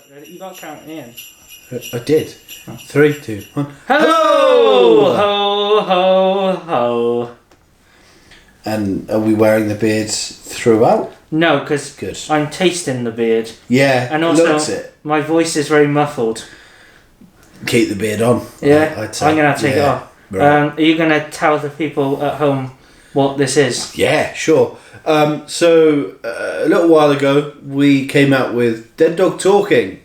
You got to count in. I did. 3, 2, 1. Hello! Ho, ho, ho. And are we wearing the beards throughout? No, because Good. I'm tasting the beard. Yeah, And also, looks it. my voice is very muffled. Keep the beard on. Yeah, I'd say. I'm going to take it off. Right. Are you going to tell the people at home what this is? Yeah, sure. So, a little while ago, we came out with Dead Dog Talking.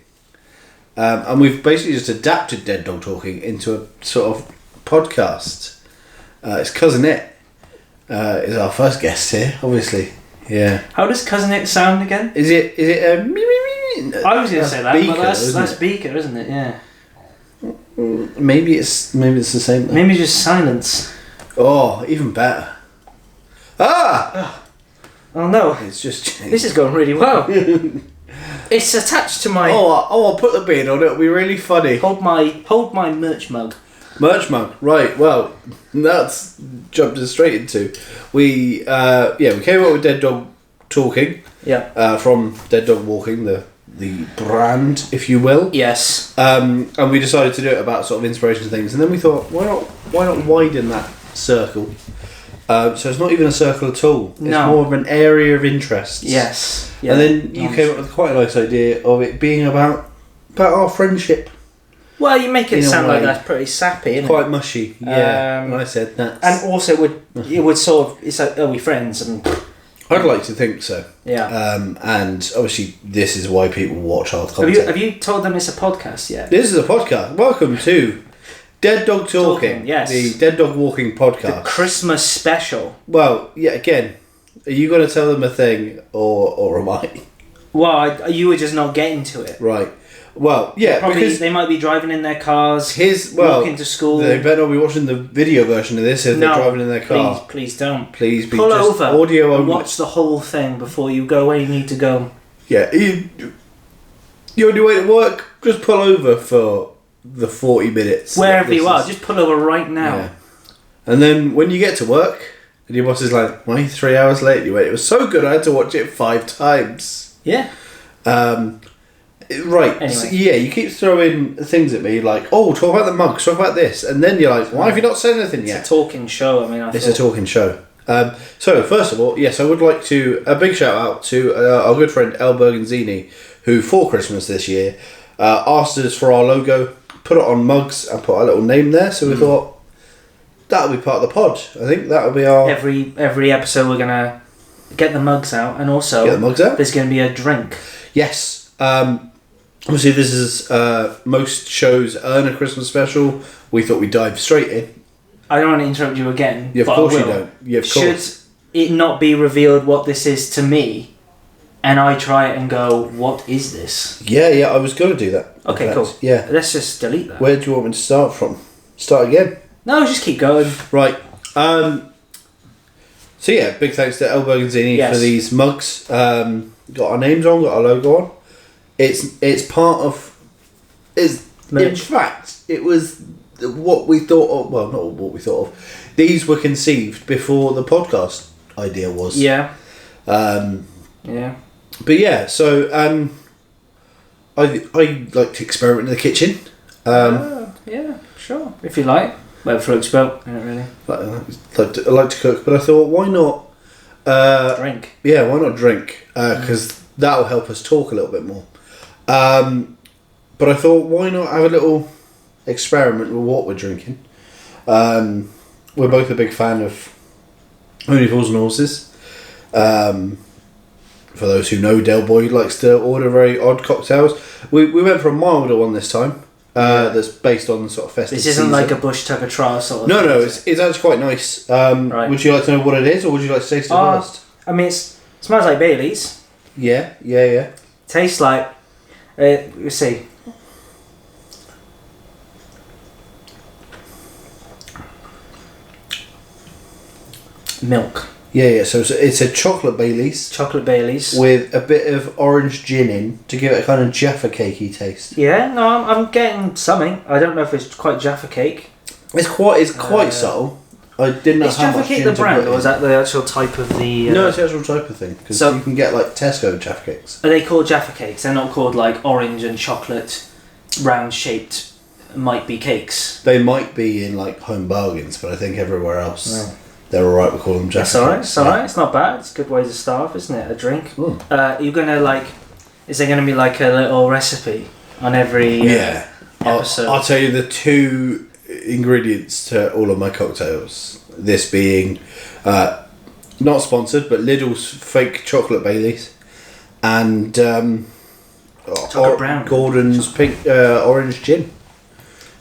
And we've basically just adapted Dead Dog Talking into a sort of podcast. It's Cousin It is our first guest here, obviously. Yeah. How does Cousin It sound again? Is it I was going to say that, Beaker, but that's Beaker, isn't it? Yeah. Maybe it's the same thing. Maybe just silence. Oh, even better. Ah! Oh no. It's just... This is going really well. It's attached to my... I'll put the beard on. It'll be really funny. Hold my merch mug. Merch mug, right? Well, that's jumped us straight into. We came up with Dead Dog Talking. Yeah. From Dead Dog Walking, the brand, if you will. Yes. And we decided to do it about sort of inspiration and things, and then we thought, why not widen that circle? So it's not even a circle at all. It's more of an area of interest. Yes. Yeah. And then you came up with quite a nice idea of it being about our friendship. Well, you make it sound like that's pretty sappy, isn't Quite it? mushy, yeah. And I said that. And also, it would sort of... It's like, are we friends? And I'd like to think so. Yeah. And obviously, this is why people watch our content. Have you told them it's a podcast yet? This is a podcast. Welcome to Dead Dog Talking. Yes. The Dead Dog Walking podcast. The Christmas special. Well, yeah, again, are you going to tell them a thing or am I? Well, you were just not getting to it. Right. Well, yeah, because they might be driving in their cars, walking to school. They better not be watching the video version of this if they're driving in their car. Please don't. Please be pull just over audio and only. watch the whole thing before you go where you need to go. Yeah, you're on your way to work, just pull over for the 40 minutes. Wherever you are, just pull over right now. Yeah. And then when you get to work, and your boss is like, why are you 3 hours late? You went, it was so good I had to watch it 5 times. Yeah. Right, anyway. So, yeah, you keep throwing things at me like, talk about the mugs, talk about this, and then you're like, why have you not said anything yet? It's a talking show, It's a talking show. So, first of all, yes, I would like to, a big shout out to our good friend El Berganzini, who for Christmas this year asked us for our logo, put it on mugs, and put our little name there, so we thought, that'll be part of the pod. I think that'll be our... Every episode we're going to get the mugs out, and also get the mugs out. There's going to be a drink. Yes. Obviously, this is most shows earn a Christmas special. We thought we'd dive straight in. I don't want to interrupt you again. Yeah, of but course I you will. don't. Yeah, of course. Should it not be revealed what this is to me, and I try it and go, what is this? Yeah, I was going to do that. Okay, cool. Yeah. Let's just delete that. Where do you want me to start from? Start again? No, just keep going. Right. So yeah, big thanks to El Berganzini for these mugs. Got our names on, got our logo on. It's part of... In fact, it was what we thought of... Well, not what we thought of. These were conceived before the podcast idea was. Yeah. Yeah. But yeah, so I like to experiment in the kitchen. Yeah, sure. If you like. Whatever floats boat, I don't really. I like to cook, but I thought, why not... drink. Yeah, why not drink? Because that'll help us talk a little bit more. But I thought, why not have a little experiment with what we're drinking? We're both a big fan of Only Fools and Horses. For those who know, Del Boy likes to order very odd cocktails. We went for a milder one this time. That's based on sort of festive This isn't season. like a Bush Tucker trial sort of No, it's actually quite nice. Right. Would you like to know what it is, or would you like to taste it first? I mean, it smells like Baileys. Yeah. Tastes like... let's see. Milk. Yeah, so it's a chocolate Baileys. Chocolate Baileys. With a bit of orange gin in to give it a kind of Jaffa cakey taste. Yeah, no, I'm getting something. I don't know if it's quite Jaffa cake. It's quite subtle. I didn't know Is how Jaffa much Cake gin the to brand, put or in. is that the actual type of the... No, it's the actual type of thing. Because So- you can get like Tesco Jaffa Cakes. Are they called Jaffa Cakes? They're not called like orange and chocolate, round-shaped, might be cakes. They might be in like Home Bargains, but I think everywhere else No. they're alright with calling them Jaffa It's alright, Cakes. it's alright, it's not bad. It's a good way to start, isn't it? A drink. Mm. You're gonna like... Is there gonna be like a little recipe on every Yeah. episode? I'll tell you the 2 ingredients to all of my cocktails. This being not sponsored, but Lidl's fake chocolate Baileys and Chocolate brown. Gordon's pink orange gin.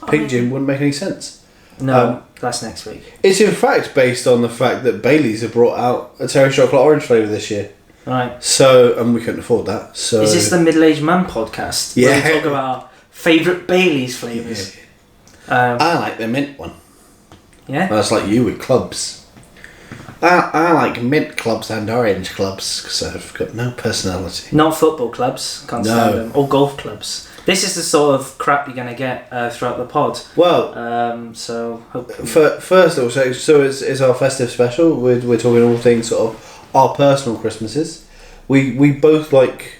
Pink mean- gin wouldn't make any sense. No, that's next week. It's in fact based on the fact that Baileys have brought out a terry chocolate orange flavour this year. Right. So, and we couldn't afford that. So Is this the Middle-Aged Man podcast? Yeah. Where we talk about our favourite Baileys flavours. I like the mint one. Yeah? That's like you with clubs. I like mint clubs and orange clubs because I've got no personality. Not football clubs, can't stand No. them. Or golf clubs. This is the sort of crap you're going to get throughout the pod. Well, So, hopefully... first also, so it's our festive special. We're talking all things sort of our personal Christmases. We both like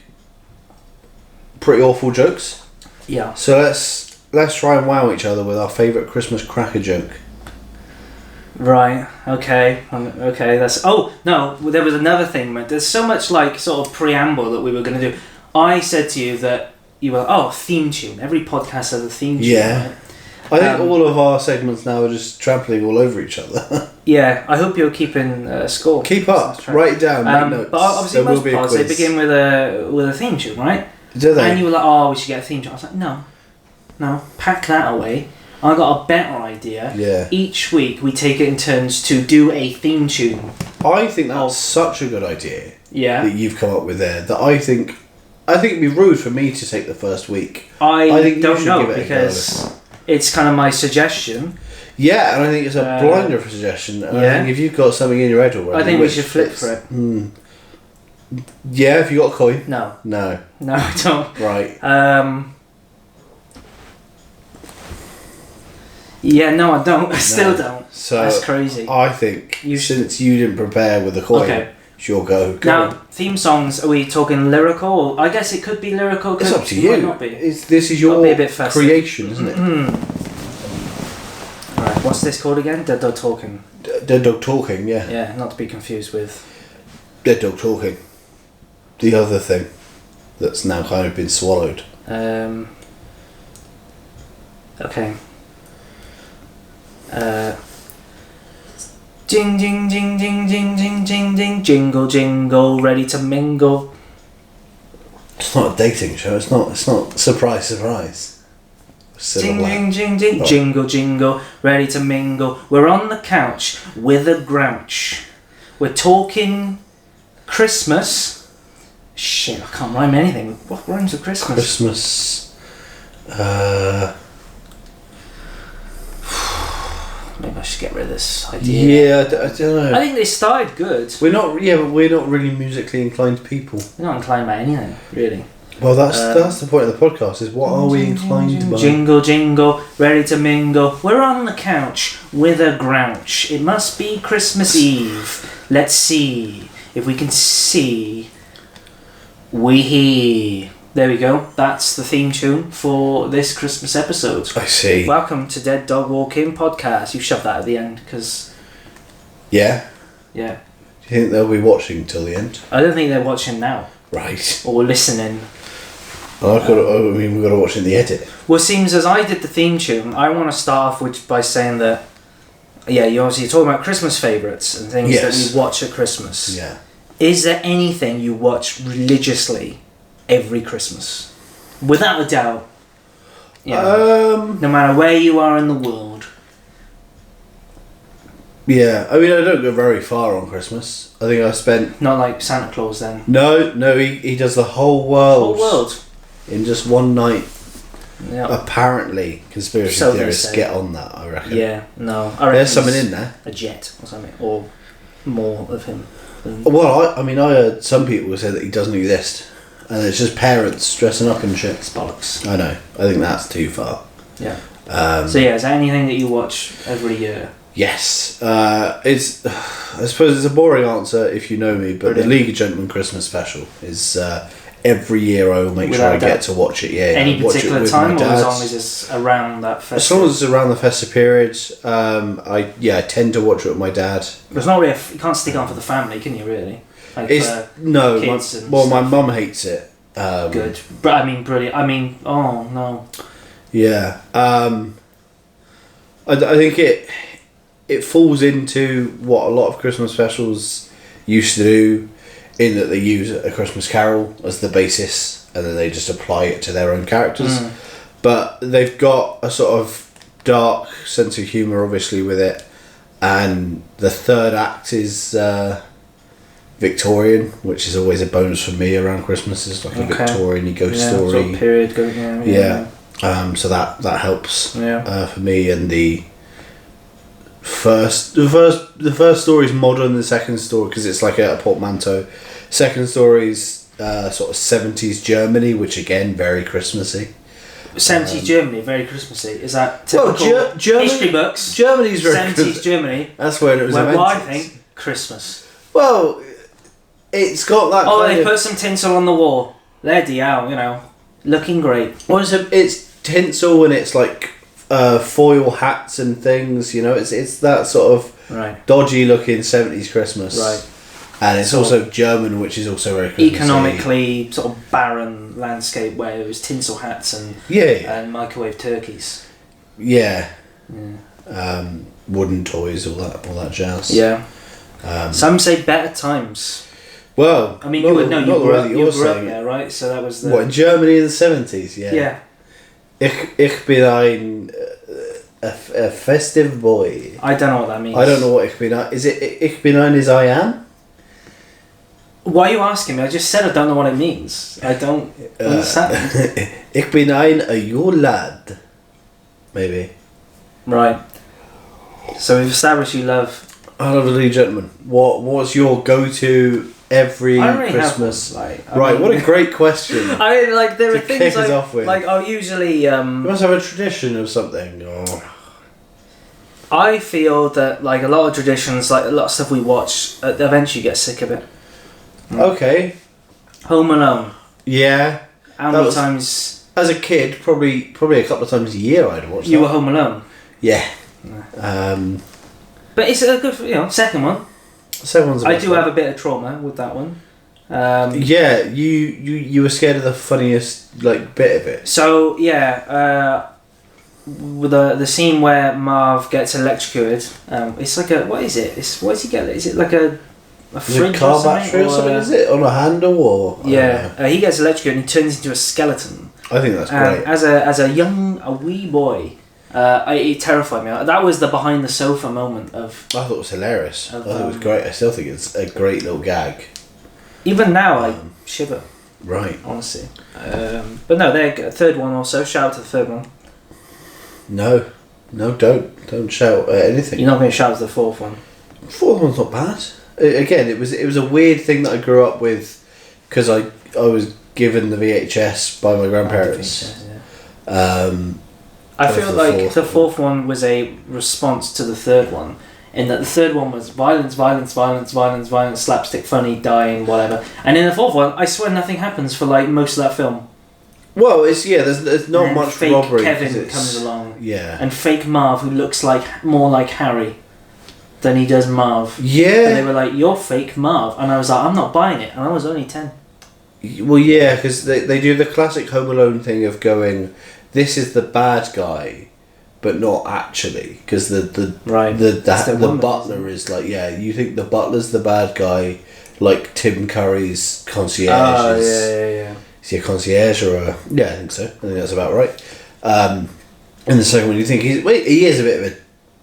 pretty awful jokes. Yeah. So let's try and wow each other with our favourite Christmas cracker joke. Right, okay, that's... Oh, no, there was another thing, man. There's so much, like, sort of preamble that we were going to do. I said to you that you were, theme tune. Every podcast has a theme tune. Yeah. Right? I think all of our segments now are just trampling all over each other. Yeah, I hope you're keeping score. Keep up, write it down, make notes. But obviously There will most be a pods, they quiz. begin with a theme tune, right? Do they? And you were like, we should get a theme tune. I was like, no, pack that away. I got a better idea. Yeah. Each week we take it in turns to do a theme tune. I think that's such a good idea Yeah. that you've come up with there. That I think it'd be rude for me to take the first week. I think you don't should know give it a because it's kind of my suggestion. Yeah, and I think it's a blinder of a suggestion. And I yeah. think if you've got something in your head already, I think we which should flip fits- for it. Yeah, if you got a coin. No, No. I don't. Right. Yeah, no, I don't. I still No. don't. So That's crazy. I think You should- since you didn't prepare with a coin, Okay. it's your go. Go Now, on. theme songs, are we talking lyrical? I guess it could be lyrical. It's could- up to it might you. not be. This is Gotta your be a bit festive. creation, isn't it? Right, what's this called again? Dead Dog Talking. Dead Dog Talking, yeah. Yeah, not to be confused with... Dead Dog Talking. The other thing that's now kind of been swallowed. Okay. Jing jing jing jing jing jing jing jing jingle jingle ready to mingle. It's not a dating show. It's not surprise surprise. Still Jing a jing laugh. jing jing Right. jingle jingle ready to mingle. We're on the couch with a grouch. We're talking Christmas. Shit, I can't rhyme anything. What rhymes with Christmas? Christmas. Maybe I should get rid of this idea. Yeah, I don't know. I think they started good. We're not. Yeah, but we're not really musically inclined people. We're not inclined by anything, really. Well, that's the point of the podcast. Is what are we inclined by? Jingle, jingle, ready to mingle. We're on the couch with a grouch. It must be Christmas Eve. Let's see if we can see. We There we go. That's the theme tune for this Christmas episode. I see. Welcome to Dead Dog Walking Podcast. You shoved that at the end because, Yeah. yeah. Do you think they'll be watching till the end? I don't think they're watching now Right. or listening. Well, we've got to watch in the edit. Well, it seems as I did the theme tune, I want to start off by saying that, yeah, you're talking about Christmas favourites and things that Yes. we watch at Christmas. Yeah. Is there anything you watch religiously every Christmas? Without a doubt. You know, no matter where you are in the world. Yeah. I mean, I don't go very far on Christmas. I think I spent. Not like Santa Claus then. No. He does the whole world. Whole world. In just one night. Yeah. Apparently, conspiracy So they theorists say. get on that. I reckon. Yeah. No. I reckon There's something it's in there. a jet or something, or more of him. Well, I mean, I heard some people say that he doesn't exist, and it's just parents dressing up and shit. It's bollocks. I know. I think that's too far. Yeah. So yeah, is there anything that you watch every year? Yes. It's. I suppose it's a boring answer if you know me, but Brilliant. the League of Gentlemen Christmas special is every year I will make Without sure I doubt. get to watch it. Yeah. Any watch it particular with time, my or as dad. long as it's around that As festival? long as it's around the festive period, I tend to watch it with my dad. It's not really. You can't stick on for the family, can you? Really? Like It's no. kids and My stuff. mum hates it. Good, but I mean, brilliant. I mean, oh no. Yeah. I think it falls into what a lot of Christmas specials used to do, in that they use A Christmas Carol as the basis and then they just apply it to their own characters. But they've got a sort of dark sense of humour, obviously, with it. And the third act is Victorian, which is always a bonus for me around Christmas. It's like a Victorian ghost story. Sort of period. Yeah. So that helps for me. And the first story is modern. The second story, because it's like a portmanteau. Second story's sort of 70s Germany, which again very Christmassy. 70s Germany, very Christmassy. Is that typical history books? Germany's very 70s Germany. That's where it was invented. Well, I think Christmas. Well, it's got that. Oh, kind they of, put some tinsel on the wall. Lady out, looking great. well, it's tinsel and it's like foil hats and things. It's that sort of Right. dodgy looking 70s Christmas. Right. And it's also German, which is also very Christmassy. Economically sort of barren landscape where there was tinsel hats and and microwave turkeys. Yeah. Wooden toys, all that jazz. Yeah. Some say better times. Well, I mean, you would know. You grew up saying. there, right? So that was the. What, in Germany in the 70s? Yeah. Yeah. Ich bin ein a festive boy. I don't know what that means. I don't know what ich bin ein. Is it ich bin ein is I am? Why are you asking me? I just said I don't know what it means. I don't understand. Ich bin ein a your lad. Maybe. Right. So we've established you love. I love the League of Gentlemen. What's your go-to every I don't really Christmas? have one, Right, what a great question. I mean, like there To are things kick us off with. like I'll usually. You must have a tradition of something. Or... I feel that like a lot of traditions, like a lot of stuff we watch, eventually you get sick of it. Okay. Home Alone. Yeah. How That many was- times As a kid, probably a couple of times a year I'd watch you that. were home alone? Yeah. But it's a good, second one. Second one's the I best do one. have a bit of trauma with that one. Yeah, you were scared of the funniest bit of it. So yeah, with the scene where Marv gets electrocuted, it's like a what is it? What does he get? Is it like a Is fridge it car or something? battery or something? Is it on a handle or? I don't know. He gets electrocuted and he turns into a skeleton. I think that's And great. as a wee boy, it terrified me. That was the behind the sofa moment of. I thought it was hilarious. I Of, thought it was great. I still think it's a great little gag. Even now, I shiver. Right. Honestly, but no, they're third one also. Shout out to the third one. No, don't shout at anything. You're not going to shout out to the fourth one. Fourth one's not bad. Again, it was a weird thing that I grew up with because I was given the VHS by my grandparents. I Go feel for the like fourth the one. fourth one was a response to the third one, in that the third one was violence, slapstick, funny, dying, whatever. And in the fourth one, I swear nothing happens for like most of that film. Well, there's not And then much fake robbery. Kevin 'cause it's- comes along, Yeah. and fake Marv, who looks more like Harry than he does Marv. And they Yeah. were like, "You're fake Marv," and I was like, "I'm not buying it," and I was only 10. Well, yeah, because they do the classic Home Alone thing of going, this is the bad guy, but not actually, because the Right. the It's the woman, butler is like, yeah, you think the butler's the bad guy, like Tim Curry's concierge Oh is. yeah. Is he a concierge or a? Yeah, I think so. I think that's about right. And the second one, you think he is a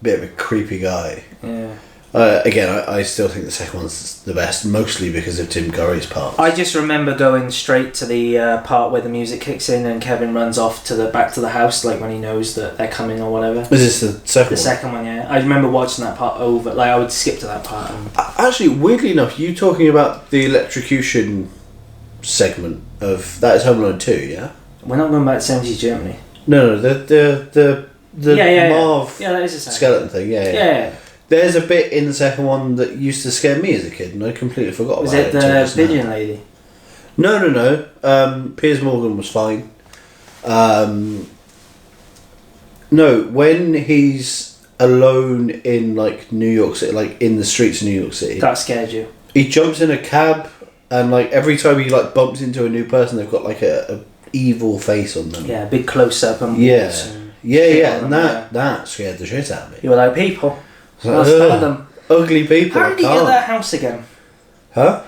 bit of a creepy guy. Yeah. Again, I still think the second one's the best, mostly because of Tim Curry's part. I just remember going straight to the part where the music kicks in and Kevin runs off back to the house, like when he knows that they're coming or whatever. Is this the second The one? second one, yeah. I remember watching that part over. Like I would skip to that part. And Actually, weirdly enough, you talking about the electrocution segment of that is Home Alone 2, yeah? we're not going back to 70s Germany. No, the Yeah. Marv Yeah, that is a second. skeleton thing, yeah. Yeah. There's a bit in the second one that used to scare me as a kid, and I completely forgot Was about it it. the pigeon lady? No. Piers Morgan was fine. No, when he's alone in like New York City, like in the streets of New York City, That scared you. he jumps in a cab, and like every time he like bumps into a new person, they've got like a evil face on them. Yeah, big close up and Yeah. walls and Yeah, shit yeah, on and them, that scared the shit out of me. You were like, people. Like, What's ugh, them? ugly people. How I did you get can't. that house again? Huh?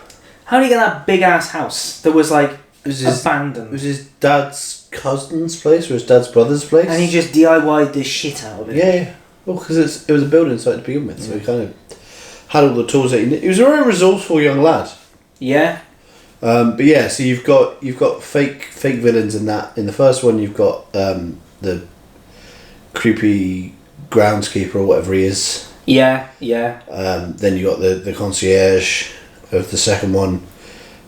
How did you get that big ass house that was like It was his, abandoned? it was his dad's cousin's place, or his dad's brother's place. And he just DIY'd the shit out of it. Yeah. Well, because it was a building site to begin with, so he kind of had all the tools that he needed. He was a very resourceful young lad. Yeah. But yeah, so you've got fake villains in that. In the first one, you've got the creepy groundskeeper or whatever he is. Yeah. Then you got the concierge of the second one.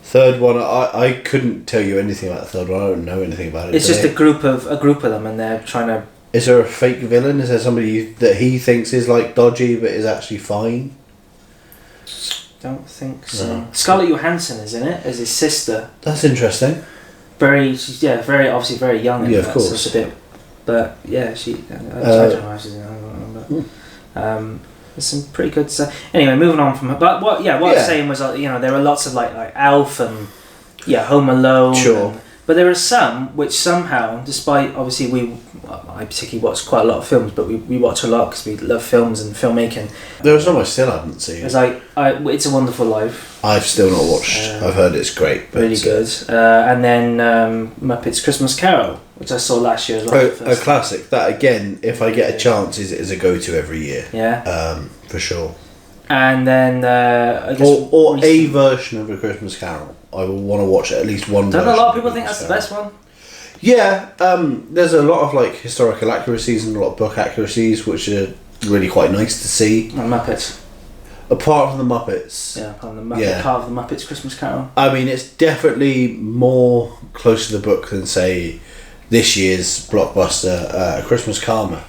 Third one, I couldn't tell you anything about the third one. I don't know anything about it. It's just a group of them, and they're trying to. Is there a fake villain? Is there somebody that he thinks is like dodgy but is actually fine? Don't think so. No. Scarlett Johansson is in it as his sister. That's interesting. She's very obviously very young. In Yeah, of that, course. So it's a bit, but yeah, she. I don't know how she's in it. I don't know, but, there's some pretty good stuff. Anyway, moving on from her. But what I was saying was there are lots of like Elf and Home Alone. Sure. But there are some which somehow, despite obviously I particularly watch quite a lot of films, but we watch a lot because we love films and filmmaking. There was some I still haven't seen. It's like It's a Wonderful Life. I've still not watched. I've heard it's great. But Really good. And then Muppets Christmas Carol, which I saw last year as well. A classic. That again, if I get a chance, is a go-to every year. Yeah. For sure. And then I guess Or a version of A Christmas Carol. I will want to watch at least one. Don't a version lot of of people A think that's the Christmas best one? Yeah, there's a lot of like historical accuracies and a lot of book accuracies, which are really quite nice to see. And Muppets. Apart from the Muppets. Yeah, part of the Muppets Christmas Carol. I mean, it's definitely more close to the book than, say, this year's blockbuster, Christmas Karma.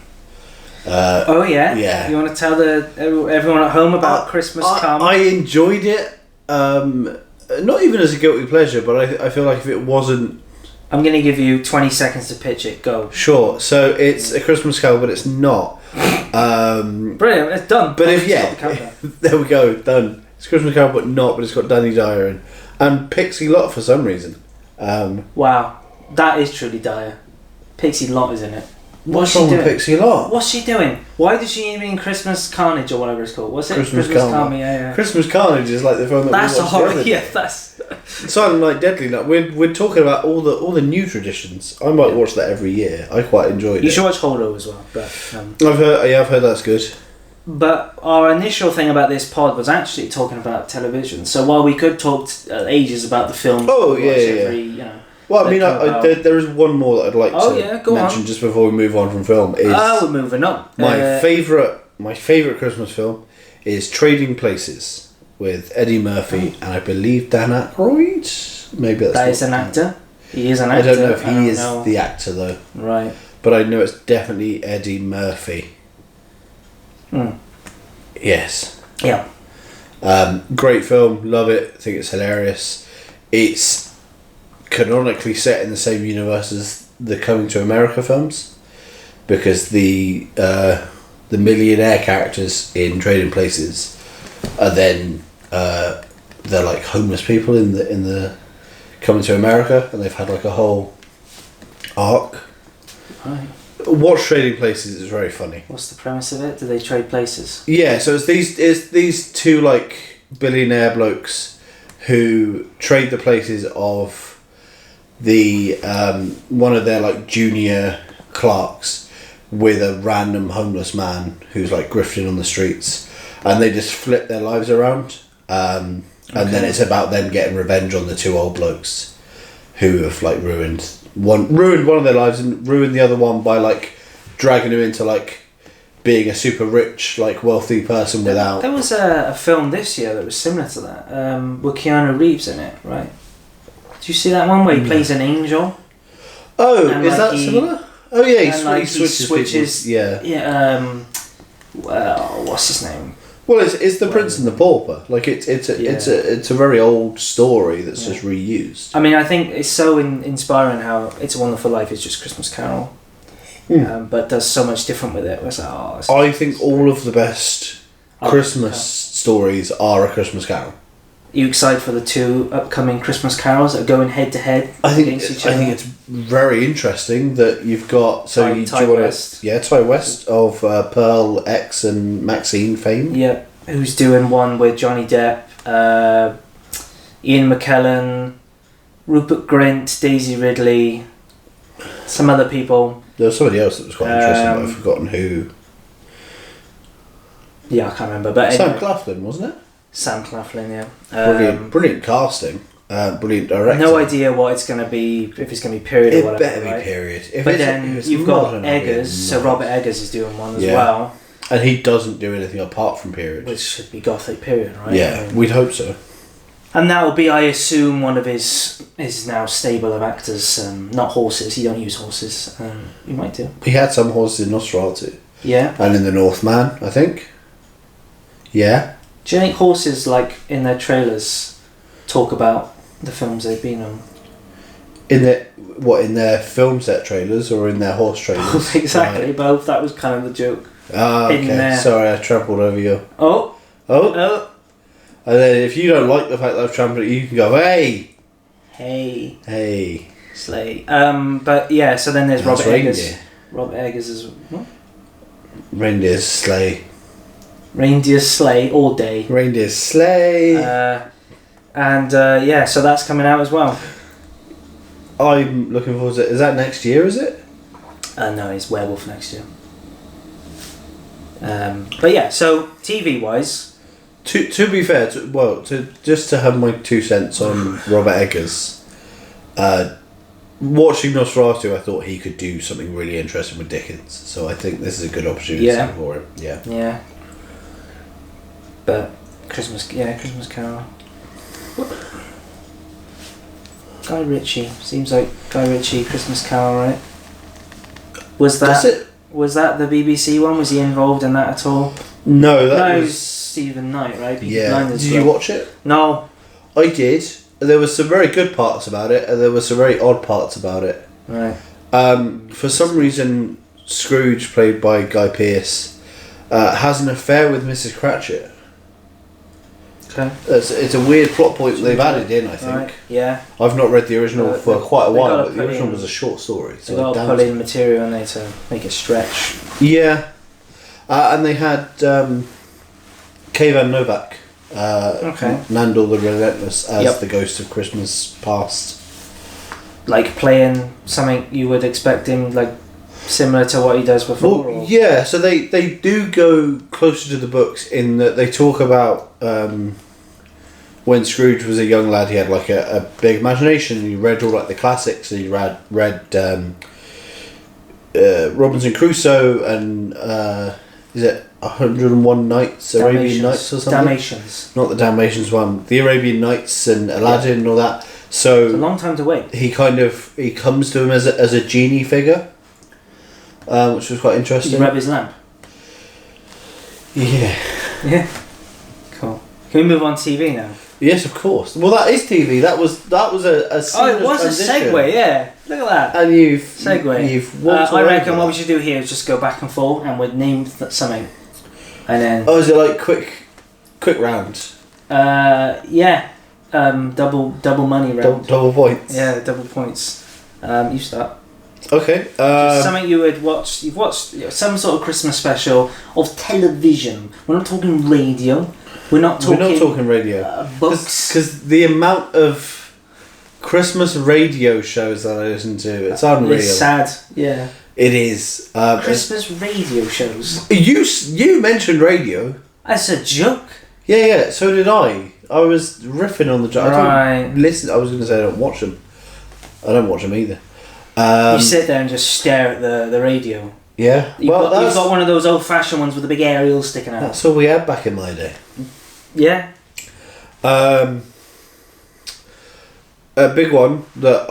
Oh yeah? Yeah. You want to tell everyone at home about Christmas Karma? I enjoyed it, not even as a guilty pleasure, but I feel like if it wasn't... I'm going to give you 20 seconds to pitch it. Go. Sure, so it's A Christmas Carol, but it's not. Brilliant, it's done. But there we go, done. It's Christmas Carol, but not, but it's got Danny Dyer in. And Pixie Lott for some reason. Wow, that is truly dire. Pixie Lott is in it. What's wrong with Pixie Lott? What's she doing? Why does she even in Christmas Carnage or whatever it's called? What's it? Christmas Karma. Yeah. Christmas Carnage is like the film that That's we a watched horror. the other day. Yeah, that's. Silent Night, Deadly Night. We're talking about all the new traditions. I might watch that every year. I quite enjoyed it. You should watch Holdo as well. But I've heard that's good. But our initial thing about this pod was actually talking about television. So while we could talk ages about the film, Well, I mean, there is one more that I'd like to mention just before we move on from film. We're moving on. My favourite Christmas film is Trading Places with Eddie Murphy and I believe Dan Aykroyd. Maybe that is an actor. He is an actor. I don't know if he is the actor though. Right. But I know it's definitely Eddie Murphy. Yes. Yeah. Great film. Love it. I think it's hilarious. It's canonically set in the same universe as the Coming to America films, because the millionaire characters in Trading Places are then they're like homeless people in the Coming to America, and they've had like a whole arc. Right. Watch Trading Places, is very funny. What's the premise of it? Do they trade places? Yeah, so it's these two like billionaire blokes who trade the places of the one of their like junior clerks with a random homeless man who's like grifting on the streets, and they just flip their lives around, and then it's about them getting revenge on the two old blokes who have like ruined one of their lives and ruined the other one by like dragging him into like being a super rich like wealthy person without. There was a film this year that was similar to that, with Keanu Reeves in it, right? Did you see that one where he plays an angel? Oh, and is that similar? Oh yeah, he switches. switches. Yeah. Yeah. Well, what's his name? Well, it's the Prince and the Pauper. Like it's a very old story that's just reused. I mean, I think it's so inspiring how It's a Wonderful Life is just Christmas Carol, but does so much different with it. It's like, I think all of the best Christmas stories are A Christmas Carol. Are you excited for the 2 upcoming Christmas carols that are going head to head against each other? I think it's very interesting that you've got Ty West. Ty West of Pearl X and Maxine fame. Yeah, who's doing one with Johnny Depp, Ian McKellen, Rupert Grint, Daisy Ridley, some other people. There was somebody else that was quite interesting, but I've forgotten who. Yeah, I can't remember. But Sam anyway, Claflin, wasn't it? Sam Claflin, yeah. Brilliant casting, brilliant directing. No idea what it's going to be, if it's going to be period or whatever. It better be right? period. But then you've got Eggers, so Robert Eggers is doing one as well. And he doesn't do anything apart from period. Which should be Gothic period, right? Yeah, I mean, we'd hope so. And that will be, I assume, one of his now stable of actors. Not horses, he don't use horses. You might do. He had some horses in Nosferatu. Yeah. And in The Northman, I think. Yeah. Do you think horses, like, in their trailers, talk about the films they've been on? In their film set trailers or in their horse trailers? Exactly, right. Both. That was kind of the joke. Ah, okay. Sorry, I trampled over you. Oh. And then if you don't like the fact that I've trampled, you can go, hey! Slay. But yeah, so then there's Robert Eggers. Robert Eggers is what? Reindeer sleigh. Reindeer sleigh all day. Reindeer sleigh. So that's coming out as well. I'm looking forward to it. Is that next year, is it? No, it's Werewolf next year. But yeah, so TV wise. To be fair, just to have my 2 cents on Robert Eggers, watching Nosferatu, I thought he could do something really interesting with Dickens. So I think this is a good opportunity for him. Yeah. Yeah. But Christmas Carol. Guy Ritchie. Seems like Guy Ritchie, Christmas Carol, right? Was that the BBC one? Was he involved in that at all? No, that was Stephen Knight, right? Yeah. Did you watch it? No. I did. There was some very good parts about it, and there were some very odd parts about it. Right. For some reason, Scrooge, played by Guy Pearce, has an affair with Mrs. Cratchit. Okay. It's a weird plot point they've added in, I think. Right. Yeah. I've not read the original for quite a while, but the original was a short story. So they got to pull in material in there to make it stretch. Yeah. And they had Kayvan Novak, Nandor the Relentless, as the Ghost of Christmas Past. Like playing something you would expect him, like, similar to what he does before? Well, yeah, so they do go closer to the books in that they talk about when Scrooge was a young lad, he had like a big imagination. He read all like the classics. He read Robinson Crusoe and is it 101 Nights, Arabian Nights or something? Dalmatians. Not the Dalmatians one. The Arabian Nights and Aladdin and all that. So it's a long time to wait. He comes to him as a genie figure, which was quite interesting. Did he rub his lamp? Yeah. Yeah. Cool. Can we move on to TV now? Yes, of course. Well, that is TV. That was a seamless it was transition. a segue. Yeah. Look at that. And you've segue. I reckon what we should do here is just go back and forth, and we'd name something, and then. Oh, is it like quick round? Yeah. Double money round. Double points. Yeah, double points. You start. Okay. Something you would watch. You've watched some sort of Christmas special of television. We're not talking radio. We're not talking radio. Books. Because the amount of Christmas radio shows that I listen to, it's unreal. It's sad. Yeah. It is. Christmas radio shows. You mentioned radio. That's a joke. Yeah. So did I. I was riffing on the joke. Right. I don't listen. I was going to say I don't watch them. I don't watch them either. You sit there and just stare at the radio. Yeah. You've got one of those old-fashioned ones with the big aerials sticking out. That's all we had back in my day. Yeah. A big one that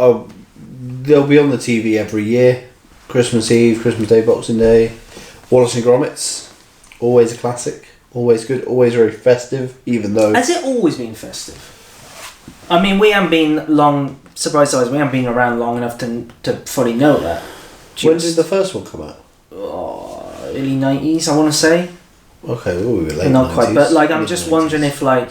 they'll be on the TV every year. Christmas Eve, Christmas Day, Boxing Day. Wallace and Gromit's. Always a classic. Always good, always very festive, even though... Has it always been festive? I mean, we haven't been long... Surprise, we haven't been around long enough to fully know that. When did the first one come out? Early 90s, I want to say. Okay, well, we were late Not 90s, quite, but like I'm just 90s. wondering if like...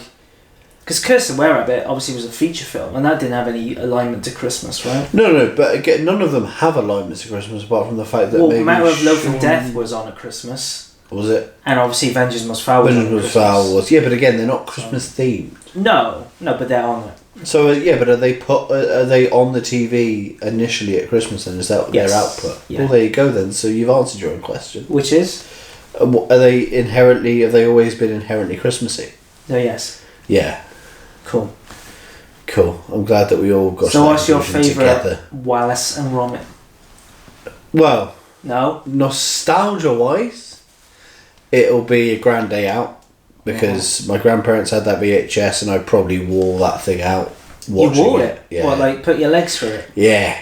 Because Curse the Were-Rabbit obviously was a feature film, and that didn't have any alignment to Christmas, right? No, but again, none of them have alignments to Christmas apart from the fact that maybe... Matter of Loaf and Death was on at Christmas. Was it? And obviously Avengers Must Foul was on at Vengeance Christmas. Foul was... Yeah, but again, they're not Christmas themed. No, but they're on it. So, yeah, but are they on the TV initially at Christmas then? Is that Yes. their output? Yeah. Well, there you go then. So you've answered your own question. Which is? Have they always been inherently Christmassy? Oh, yes. Yeah. Cool. I'm glad that we all got So to that what's your conclusion favourite together. Wallace and Gromit? Well, No? nostalgia-wise, it'll be a Grand Day Out because my grandparents had that VHS and I probably wore that thing out watching You wore it? Yeah. What, like put your legs through it? Yeah.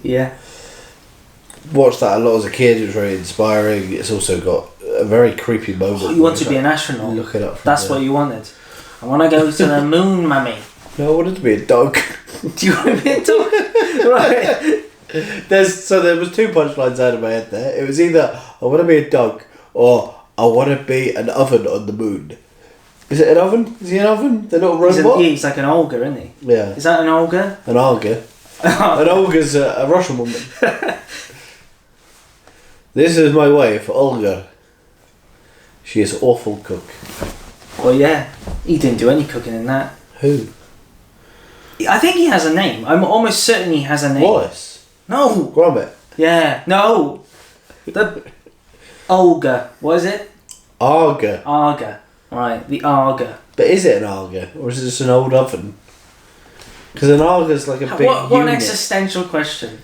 Yeah. Watched that a lot as a kid. It was very inspiring. It's also got a very creepy moment. You want to be an astronaut? Look it up. That's what you wanted. I want to go to the moon, mummy. No, I wanted to be a dog. Do you want to be a dog? Right. There was two punchlines out of my head there. It was either I want to be a dog or I want to be an oven on the moon. Is it an oven? Is he an oven? The little robot? He's like an Olga, isn't he? Yeah. Is that an Olga? An Olga. An Olga's a Russian woman. This is my wife, Olga. She is awful cook. Well, yeah. He didn't do any cooking in that. Who? I think he has a name. I'm almost certain he has a name. Wallace. No. Gromit. Yeah. No. The Olga. What is it? Arga. Arga. Right. The Arga. But is it an Arga or is it just an old oven? Because an Arga's like a big What an unit. existential question.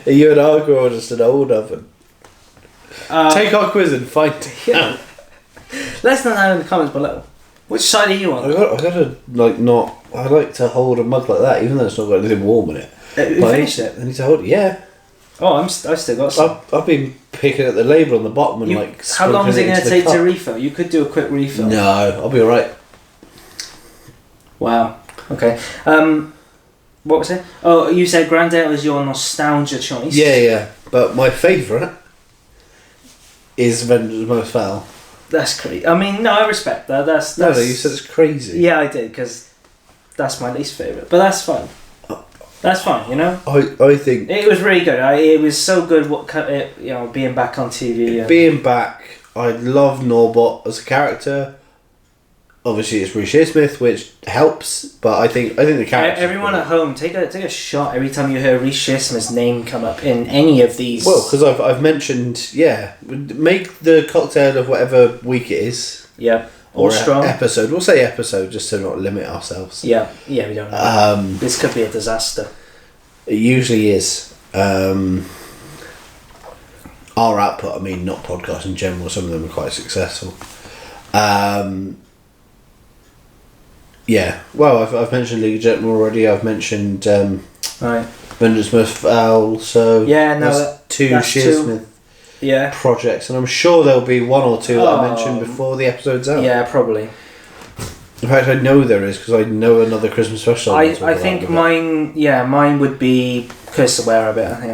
Are you an Arga or just an old oven? Take our quiz and find it out. Let us know in the comments below. Which side are you on? I gotta I like to hold a mug like that, even though it's not got anything warm in it. You But finished it? I need to hold it. Yeah, Oh, I still got some. I've been picking at the label on the bottom and How long is it going to take to read? refill? You could do a quick refill. No, I'll be alright. Wow. Okay. What was it? Oh, you said Grand Ale is your nostalgia choice. Yeah. But my favourite is Vengeance Most Foul. That's crazy. I mean, no, I respect that. That's No, you said it's crazy. Yeah, I did because that's my least favorite. But that's fine. That's fine. You know. I think It was really good. It was so good. Being back on TV. being back, I love Norbot as a character. Obviously, it's Reece Shearsmith, which helps. But I think the character. Everyone at home, take a shot every time you hear Reece Shearsmith's name come up in any of these. Well, because I've mentioned, make the cocktail of whatever week it is. Yeah. Or strong. episode. We'll say episode just to not limit ourselves. Yeah, we don't know. This could be a disaster. It usually is. Our output, I mean, not podcasts in general, some of them are quite successful. Well, I've mentioned League of Gentlemen already. I've mentioned Right. Vengeance Most Foul, so that's two that's Shearsmith Yeah. projects, and I'm sure there'll be one or two that I mentioned before the episode's out. Yeah, probably. In fact, I know there is because I know another Christmas special. I think mine would be Curse the Were-Rabbit. I think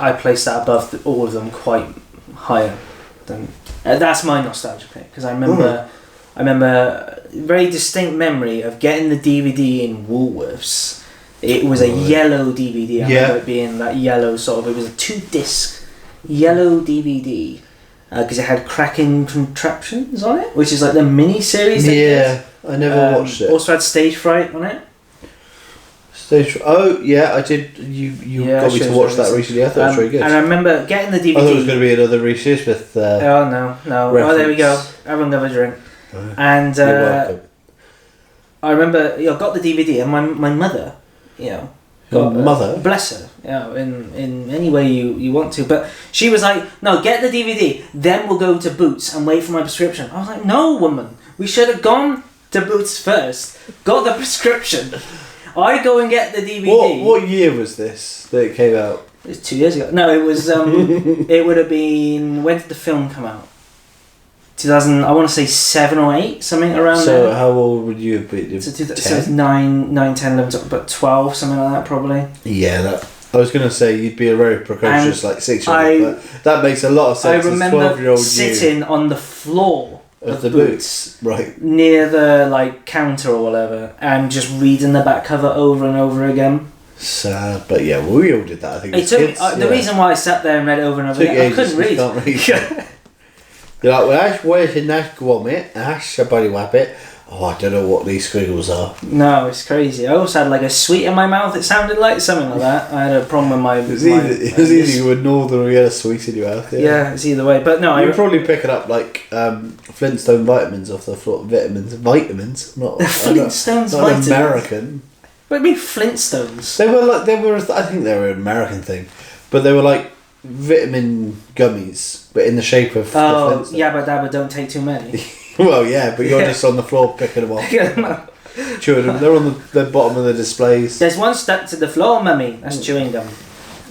I place that above all of them quite higher than. That's my nostalgia pick because I remember very distinct memory of getting the DVD in Woolworths. It was a yellow DVD. I remember it being that yellow sort of. It was a 2-disc yellow DVD. Because it had Cracking Contraptions on it, which is like the mini series. I never watched it. Also had Stage Fright on it. Oh yeah, I did. You got me to watch that recently. I thought it was very good. And I remember getting the DVD. I thought it was going to be another Reece Shearsmith. Oh no! Oh, there we go. Everyone have a drink. And You're welcome. I remember, got the DVD, and my mother, mother, bless her, in any way you want to, but she was like, no, get the DVD, then we'll go to Boots and wait for my prescription. I was like, no, woman, we should have gone to Boots first, got the prescription. I go and get the DVD. What year was this that it came out? It was 2 years ago. No, it was. It would have been. When did the film come out? 2000. I want to say 7 or 8, something around there. So how old would you have been? So it's 9, 10, 11, but 12, something like that, probably. Yeah, I was going to say you'd be a very precocious, like 6-year-old, but that makes a lot of sense. I remember 12-year-old sitting on the floor of the boots, right, near the like counter or whatever, and just reading the back cover over and over again. Sad, but yeah, we all did that. I think It took me, the reason why I sat there and read it over and over again, I couldn't read. Can't read. You're like, well, that's where's a nice grommet, that's a buddy wabbit. Oh, I don't know what these squiggles are. No, it's crazy. I also had like a sweet in my mouth. It sounded like something like that. I had a problem with my. It was either you were northern or you had a sweet in your mouth. Yeah, it's either way. But no, you were probably picking up like Flintstone vitamins off the floor. Vitamins, not Flintstones not vitamins. American. What do you mean Flintstones? They were. I think they were an American thing, but they were like vitamin gummies, but in the shape of. Oh, Yabba Dabba, don't take too many. Well, yeah, but you're just on the floor picking them off. Chewing them. They're on the bottom of the displays. There's one stuck to the floor, mummy. That's chewing gum.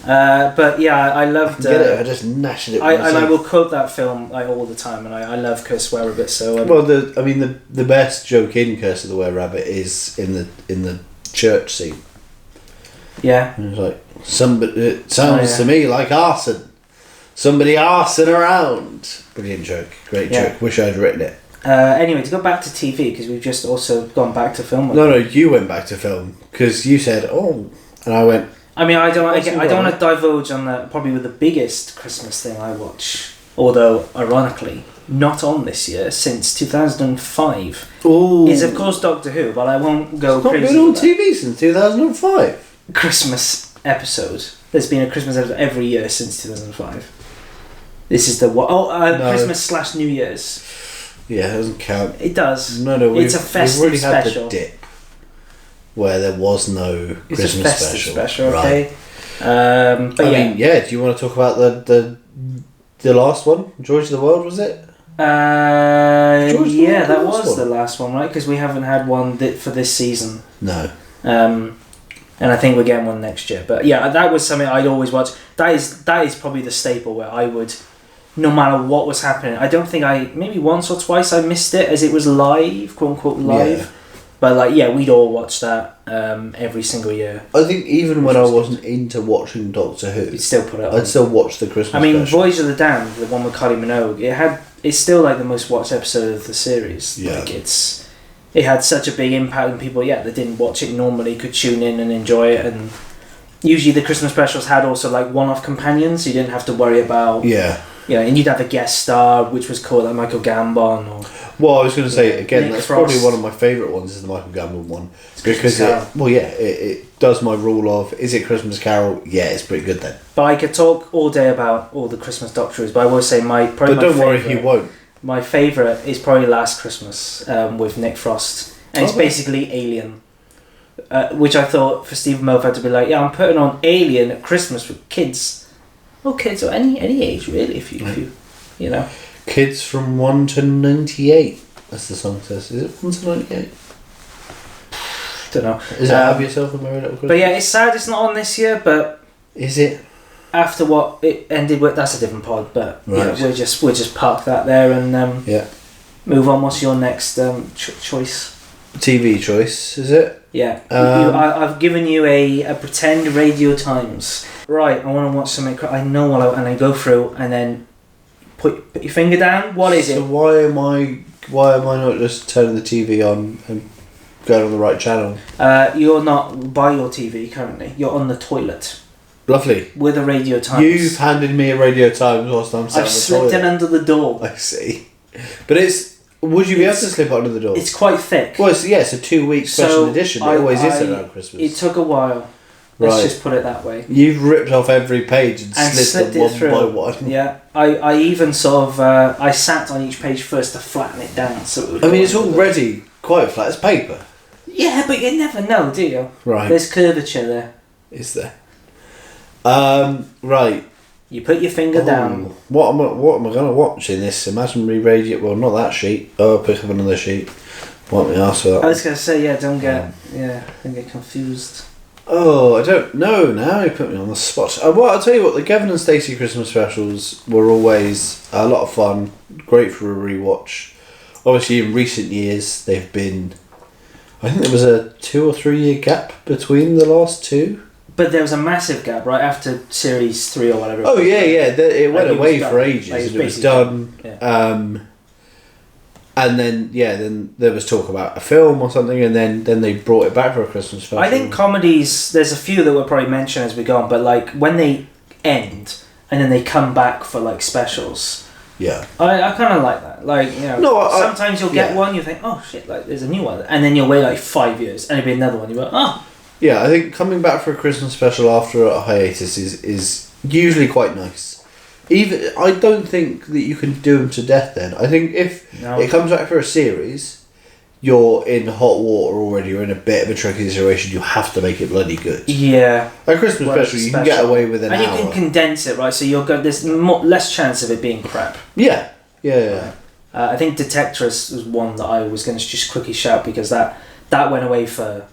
But yeah, I loved. Get it? I just gnashed it. I will quote that film like all the time, and I love Curse Were Rabbit. So well, the best joke in Curse of the Were Rabbit is in the church scene. Yeah. And it's like it sounds to me like arson. Somebody arsing around. Brilliant joke. Great joke. Wish I'd written it. Anyway, to go back to TV, because we've just also gone back to film. No, you went back to film because you said, "Oh," and I went. I mean, I don't want to divulge on probably the biggest Christmas thing I watch. Although, ironically, not on this year since 2005. Ooh. Is of course Doctor Who, but I won't go it's crazy. Not been on TV since 2005. Christmas episode. There's been a Christmas episode every year since 2005. This is the Christmas / New Year's. Yeah, it doesn't count. It does. No, it's a festive we've already had special. the dip where there was no it's Christmas a festive special, right. okay. But do you want to talk about the last one? George of the World, was it? That was the last one, right? Because we haven't had one for this season. No. And I think we're getting one next year. But yeah, that was something I'd always watch. That is probably the staple where I would, no matter what was happening. I don't think maybe once or twice I missed it as it was live, quote unquote live. Yeah. But we'd all watch that every single year. I think even when I wasn't into watching Doctor Who, you'd still put it on. I'd still watch the Christmas special. Voyage of the Damned, the one with Kylie Minogue, it's still like the most watched episode of the series. Yeah. Like it had such a big impact on people, that didn't watch it normally could tune in and enjoy it. And usually the Christmas specials had also like one-off companions, so you didn't have to worry about. Yeah. And you'd have a guest star, which was called like Michael Gambon or. Well, I was going to say again, Nick that's Frost. probably one of my favourite ones. Is the Michael Gambon one because Carol. it does my rule of is it Christmas Carol? Yeah, it's pretty good then. But I could talk all day about all the Christmas Doctor Who's, but I will say But don't worry, he won't. My favourite is probably Last Christmas with Nick Frost, and it's basically Alien. Which I thought for Stephen Moffat had to be like, I'm putting on Alien at Christmas with kids. Well, kids or any age really, if you know. Kids from 1 to 98, as the song says. Is it 1 to 98? Don't know. Is it Have Yourself a Merry Little Christmas? But yeah, it's sad it's not on this year, but... Is it? After what it ended with, that's a different pod, but right. we'll just park that there and move on. What's your next choice? TV choice, is it? Yeah. I've given you a pretend Radio Times. Right, I want to watch something. I know what and I go through and then put your finger down. What is it? So why am I not just turning the TV on and going on the right channel? You're not by your TV currently. You're on the toilet. Lovely. With a Radio Times. You've handed me a Radio Times whilst I'm sat on the toilet. I've slipped it under the door. I see. But would you be able to slip it under the door? It's quite thick. Well, it's a 2-week special edition. It always is around Christmas. It took a while. Let's just put it that way. You've ripped off every page and slipped them one by one. Yeah, I even sort of I sat on each page first to flatten it down so it would. It's already quite flat. It's paper. Yeah, but you never know, do you? Right. There's curvature there. Is there? Right. You put your finger down. What am I going to watch in this imaginary radio? Well, not that sheet. Oh, I'll pick up another sheet. What me ask for that? I was going to say, don't get confused. Oh, I don't know now. You put me on the spot. Well, I'll tell you what. The Gavin and Stacey Christmas specials were always a lot of fun. Great for a rewatch. Obviously, in recent years, they've been. I think there was a 2 or 3 year gap between the last two. But there was a massive gap right after series 3 or whatever. Oh yeah. It went away for ages. Like, And it was done. Yeah. And then there was talk about a film or something, and then they brought it back for a Christmas special. I think comedies, there's a few that we'll probably mention as we go on, but like when they end and then they come back for like specials, yeah, I kind of like that. Like, you know, No, sometimes you'll get one, you think, oh shit, like there's a new one, and then you'll wait like 5 years and it'll be another one. You go, oh. Yeah, I think coming back for a Christmas special after a hiatus is usually quite nice. Even I don't think that you can do them to death then. I think if it comes back for a series, you're in hot water already, you're in a bit of a tricky situation, you have to make it bloody good. Yeah. A Christmas special, you can get away with an hour. And you can condense it, right? So you'll go, there's less chance of it being crap. Yeah. I think Detectress was one that I was going to just quickly shout because that went away for,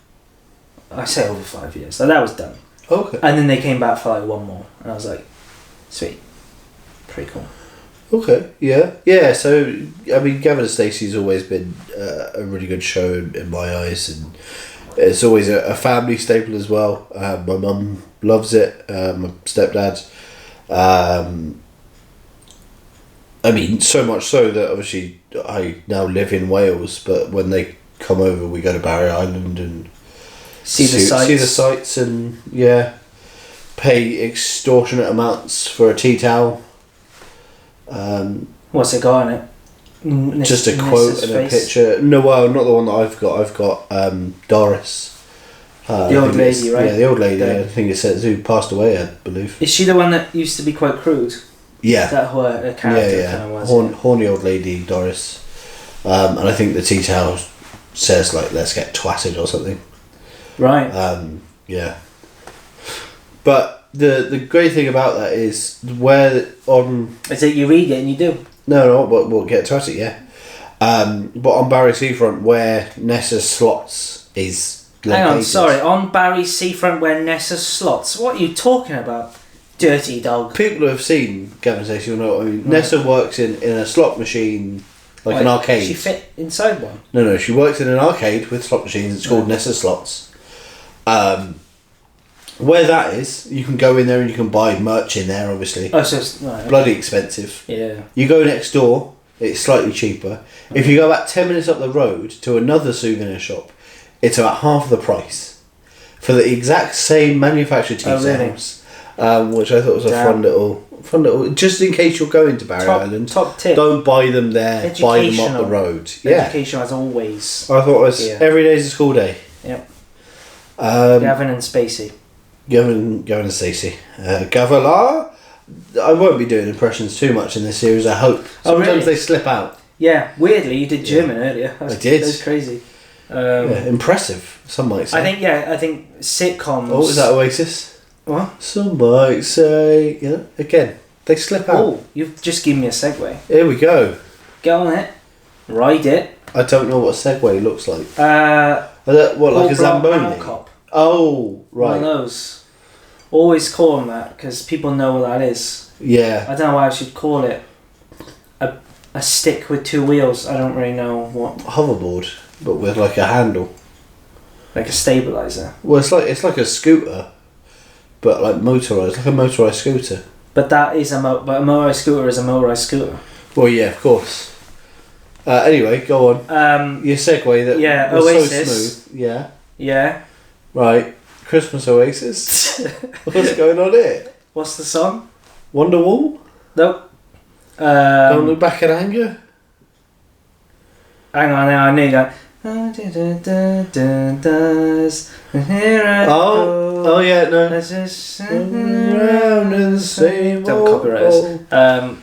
I say over 5 years. So that was done. Okay. And then they came back for like one more. And I was like, sweet. Pretty cool. Okay, yeah. So I mean, Gavin and Stacey's always been a really good show in my eyes, and it's always a family staple as well. My mum loves it. My stepdad. I mean, so much so that obviously I now live in Wales, but when they come over, we go to Barry Island and see the sights, and pay extortionate amounts for a tea towel. What's it got on it? Just a quote and a picture. No, well, not the one that I've got. I've got Doris. The old lady, right? Yeah, the old lady. I think it says who passed away, I believe. Is she the one that used to be quite crude? Yeah. Is that who her character kind of was? Horny old lady, Doris. And I think the tea towel says, like, let's get twatted or something. Right. Yeah. But the great thing about that is where on... Is it you read it and you do? No, we'll get to it, yeah. But on Barry Seafront, where Nessa's Slots is located... Hang on, sorry. On Barry Seafront, where Nessa's Slots? What are you talking about? Dirty dog. People who have seen Gavin Stacey will know what I mean. Right. Nessa works in a slot machine, like an arcade. She fit inside one? No, she works in an arcade with slot machines. It's called Nessa Slots. Where that is, you can go in there and you can buy merch in there, obviously. Oh, so it's... Right, okay. Bloody expensive. Yeah. You go next door, it's slightly cheaper. If you go about 10 minutes up the road to another souvenir shop, it's about half the price. For the exact same manufactured tea towels. Which I thought was a fun little... Just in case you're going to Barry Island. Top tip. Don't buy them there, buy them up the road. Yeah. Education as always. I thought it was every day's a school day. Yep. Gavin and Spacey. Gavin and Stacey. Gavila. I won't be doing impressions too much in this series, I hope. Sometimes they slip out. Yeah, weirdly, you did German earlier. I did. That's crazy. Impressive, some might say. I think sitcoms... Oh, is that Oasis? What? Some might say... Again, they slip out. Oh, you've just given me a segue. Here we go. Get on it. Ride it. I don't know what a segue looks like. Like a Zamboni? Cop. Oh, right. One of those. Always call them that because people know what that is. Yeah. I don't know why I should call it a stick with two wheels. I don't really know what. Hoverboard, but with like a handle. Like a stabilizer. Well, it's like a scooter, but like motorised, like a motorised scooter. But that is but a motorised scooter is a motorised scooter. Well, yeah, of course. Anyway, go on. Your segue that was Oasis. so smooth. Yeah. Yeah. Right. Christmas Oasis. What's going on here? What's the song? Wonderwall? Nope. Don't Look Back in Anger? Hang on now, I need that. Oh yeah, no. Around in the same Don't copyright us. I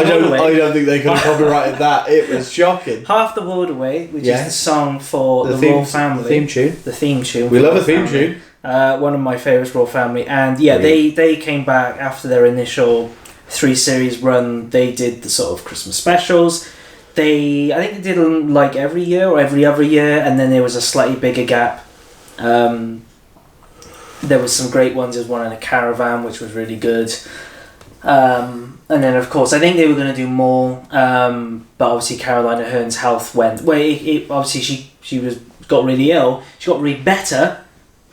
don't think they could have copyrighted that. It was shocking. Half the World Away, which is the song for the Royal Family. The theme tune. The theme tune. We love a theme tune. One of my favourites, Royal Family. And they came back after their initial 3-series run. They did the sort of Christmas specials. I think they did them like every year or every other year, and then there was a slightly bigger gap. there was some great ones. There's one in a caravan, which was really good. And then, of course, I think they were going to do more, but obviously Caroline Ahern's health went. Well, obviously she got really ill. She got really better,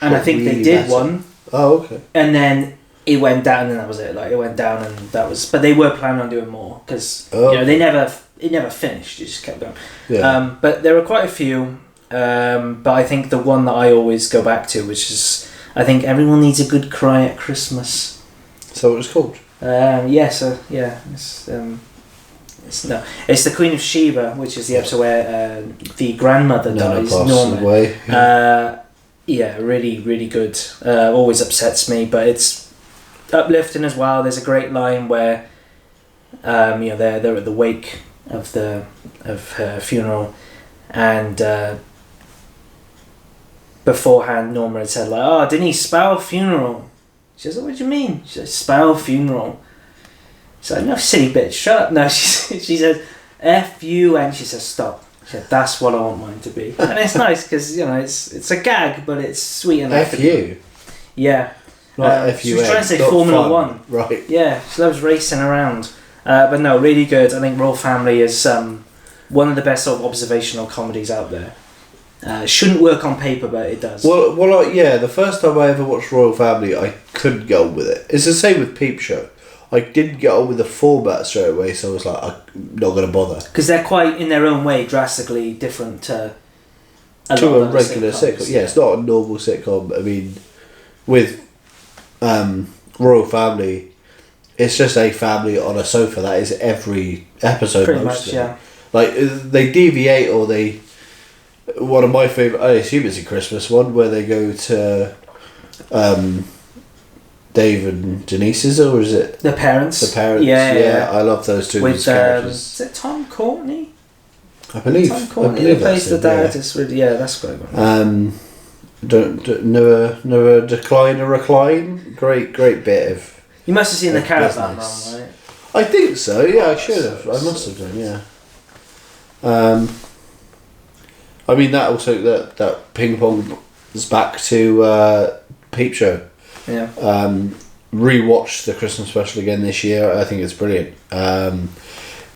and I think really they did better. one. Oh, okay. And then it went down, and that was it. Like, it went down, and that was. But they were planning on doing more because it never finished. It just kept going. Yeah. But there were quite a few. But I think the one that I always go back to, which is, I think everyone needs a good cry at Christmas. So it was called. It's the Queen of Sheba, which is the episode where the grandmother dies. Norma. Away. Really, really good. Always upsets me, but it's uplifting as well. There's a great line where, they're at the wake of her funeral, and beforehand Norma had said like, "Oh, didn't he spell funeral?" She says, "What do you mean?" She says, "Spell funeral." She's like, "No, silly bitch, shut up." No, she said, "F-U-N." She says, "Stop." She said, "That's what I want mine to be." And it's nice because, it's a gag, but it's sweet enough. F-U? Yeah. Not F-U-N. She was trying to say Formula 1. Right. Yeah, she loves racing around. But no, really good. I think Royal Family is one of the best sort of observational comedies out there. Shouldn't work on paper, but it does. Well, the first time I ever watched Royal Family, I couldn't get on with it. It's the same with Peep Show. I didn't get on with the format straight away, so I was like, I'm not going to bother. Because they're quite, in their own way, drastically different to a regular sitcom. Yeah, it's not a normal sitcom. I mean, with Royal Family, it's just a family on a sofa. That is every episode. Pretty much, yeah. Like, they deviate, or they... One of my favourite, I assume it's a Christmas one, where they go to Dave and Denise's, or is it? The parents. The parents, yeah. I love those two with characters. Is it Tom Courtney? I believe. Tom Courtney that plays the dad. It's really, that's great. Don't never decline or recline. Great bit of. You must have seen the Caravan Run, right? I think so. Yeah, I should have. I must have done. Yeah. I mean that also that ping pong is back to Peep Show. Yeah. Rewatched the Christmas special again this year. I think it's brilliant.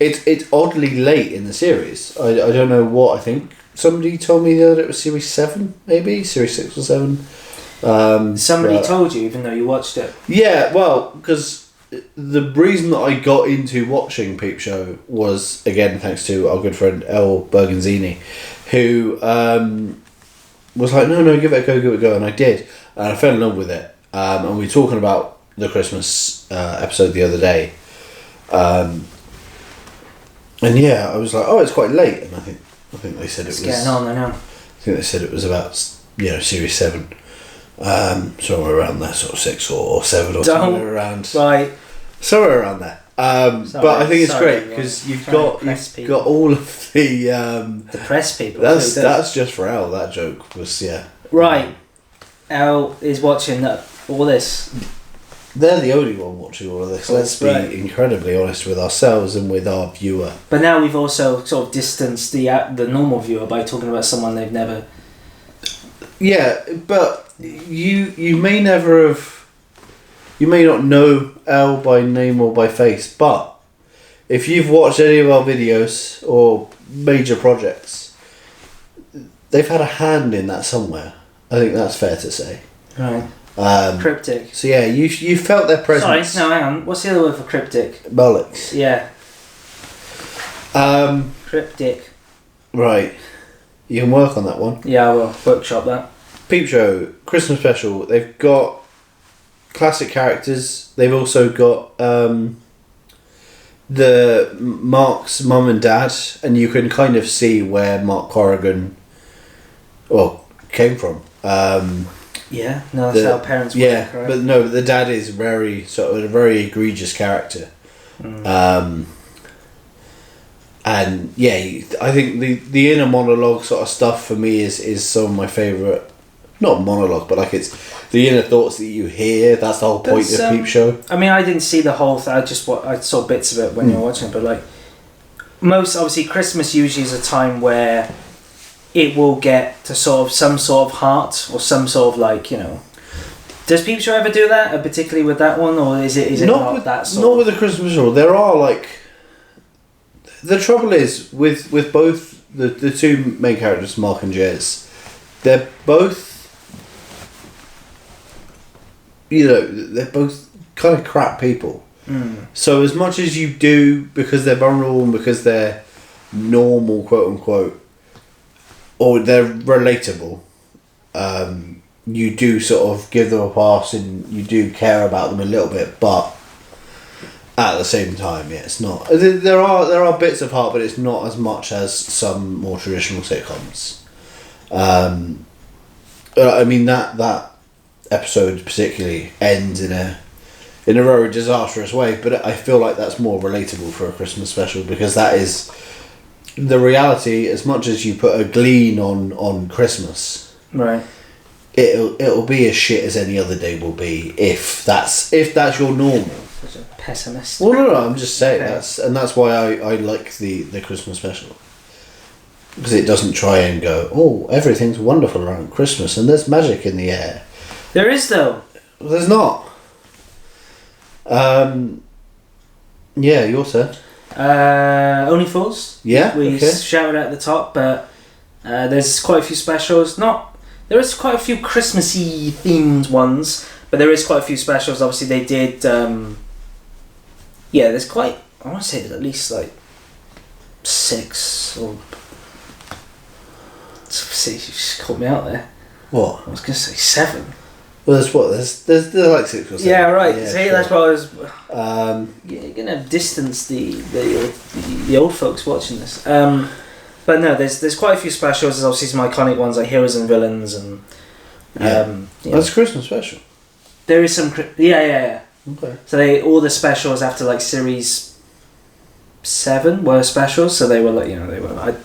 It's oddly late in the series. I don't know what I think. Somebody told me the other day it was series 7, maybe series 6 or 7. Somebody told you, even though you watched it. Yeah, well, because the reason that I got into watching Peep Show was, again, thanks to our good friend Elle Bergenzini, who was like, no, give it a go, and I did, and I fell in love with it. And we were talking about the Christmas episode the other day, and yeah, I was like, oh, it's quite late, and I think they said It's it was getting on, I know. I think they said it was about series 7. Somewhere around there, sort of 6 or 7 or somewhere around. Right. Somewhere around there. But I think it's great because you've got all of the press people. That's just for Elle. That joke was right. Elle is watching all this. They're the only one watching all of this. Let's be incredibly honest with ourselves and with our viewer. But now we've also sort of distanced the normal viewer by talking about someone they've never. Yeah, but you may never have. You may not know Elle by name or by face, but if you've watched any of our videos or major projects, they've had a hand in that somewhere. I think that's fair to say. Right. Cryptic. So yeah, you felt their presence. Sorry, no, hang on. What's the other word for cryptic? Bollocks. Yeah. Cryptic. Right. You can work on that one. Yeah, I will. Workshop that. Peep Show, Christmas special. They've got classic characters. They've also got the Mark's mum and dad, and you can kind of see where Mark Corrigan came from. Yeah, no, that's how parents work. Yeah, right? but no, the dad is very sort of a very egregious character. And yeah, I think the inner monologue sort of stuff for me is some of my favourite. Not monologue, but like it's the inner thoughts that you hear. That's the whole point of Peep Show. I mean, I didn't see the whole thing. I saw bits of it when you were watching it, but like obviously Christmas usually is a time where it will get to sort of some sort of heart or some sort of Does Peep Show ever do that, particularly with that one, or is it not with, that sort? Not with the Christmas special. There are like. The trouble is with both the two main characters, Mark and Jez, they're both. They're both kind of crap people. Mm. So as much as you do, because they're vulnerable and because they're normal, quote unquote, or they're relatable, you do sort of give them a pass and you do care about them a little bit, but at the same time, yeah, it's not. There are bits of heart, but it's not as much as some more traditional sitcoms. I mean that episode particularly ends in a very disastrous way, but I feel like that's more relatable for a Christmas special because that is the reality. As much as you put a glean on Christmas, right? It'll be as shit as any other day will be if that's your normal. Such a pessimist. Well, no, I'm just saying Okay. that's why I like the Christmas special. Because it doesn't try and go, oh, everything's wonderful around Christmas and there's magic in the air. There is though. Well, there's not. Yeah, your turn. Only Fools. Yeah, We okay. shouted at the top, but there's quite a few specials. There is quite a few Christmassy themed ones, but there is quite a few specials. Obviously, they did. There's quite. I want to say there's at least like 6 or. See, you just caught me out there. What? I was gonna say 7. Well, there's like 6 or 7. Yeah, right. Yeah, See, sure. that's what I was. Yeah. You're gonna distance the old folks watching this. But no, there's quite a few specials. There's obviously some iconic ones like Heroes and Villains and. That's Christmas special. There is some. Yeah. Okay. So all the specials after like series 7 were specials. So they were like they were.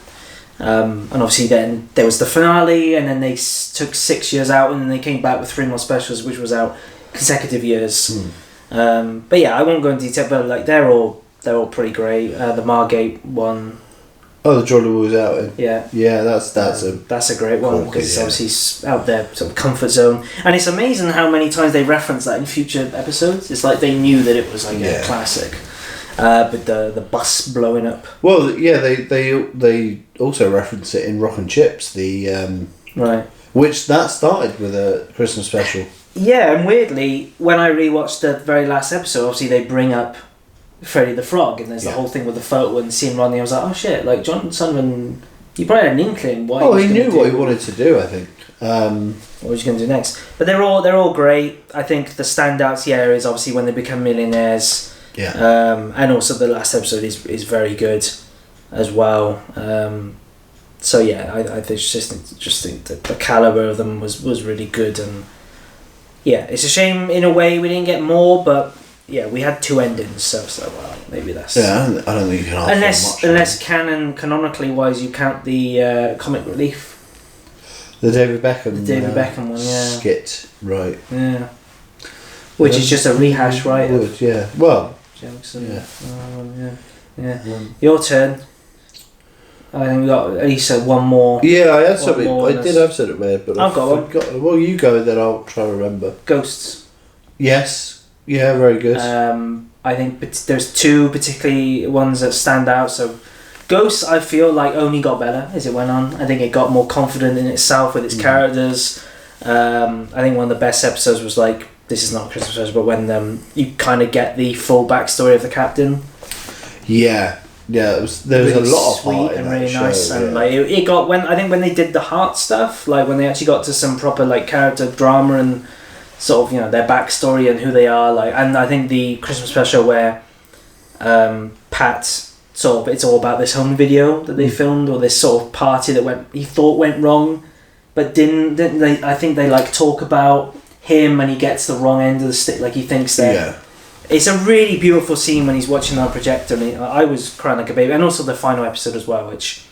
And obviously then there was the finale, and then they took 6 years out, and then they came back with 3 more specials, which was out consecutive years. But yeah, I won't go into detail, but like they're all pretty great. The Margate one. Oh, the Jolly was out in. Yeah. Yeah, that's a great one cool, because it's yeah. obviously out their sort of comfort zone, and it's amazing how many times they reference that in future episodes. It's like they knew that it was like a classic. But the bus blowing up. Well, yeah, they also reference it in Rock and Chips, Right. which that started with a Christmas special. Yeah, and weirdly, when I rewatched the very last episode, obviously they bring up Freddy the Frog, and there's the whole thing with the photo and seeing Rodney. I was like, oh shit! Like John Sullivan, he probably had an inkling what. Oh, he knew what he wanted to do. I think. What was he going to do next? But they're all great. I think the standouts here is obviously when they become millionaires. Yeah. And also the last episode is very good, as well. So yeah, I just think that the caliber of them was really good, and yeah, it's a shame in a way we didn't get more, but yeah, we had 2 endings, so well, maybe that's Yeah, I don't think you can ask for much. unless canonically wise you count the comic relief, The David Beckham. Beckham one, yeah, skit, right? yeah, which is just a rehash, right? Of Yeah. Well. jokes Yeah. yeah. Your turn. I think we got at least one more. Yeah, I had something. more I on did us. have something there, but I've got one. forgot. Well, you go, then I'll try to remember. Ghosts. Yes. Yeah, very good. I think there's 2 particularly ones that stand out. So, Ghosts, I feel like only got better as it went on. I think it got more confident in itself with its characters. I think one of the best episodes was like, this is not Christmas special, but when you kind of get the full backstory of the captain. Yeah. There was a lot of sweet heart in and that really show, nice, and yeah. like it got when they did the heart stuff, like when they actually got to some proper like character drama and sort of their backstory and who they are, like, and I think the Christmas special where Pat sort of, it's all about this home video that they filmed, or this sort of party that he thought went wrong, but didn't they? I think they like talk about him and he gets the wrong end of the stick, like he thinks that. Yeah. It's a really beautiful scene when he's watching on projector, and I was crying like a baby. And also the final episode as well, which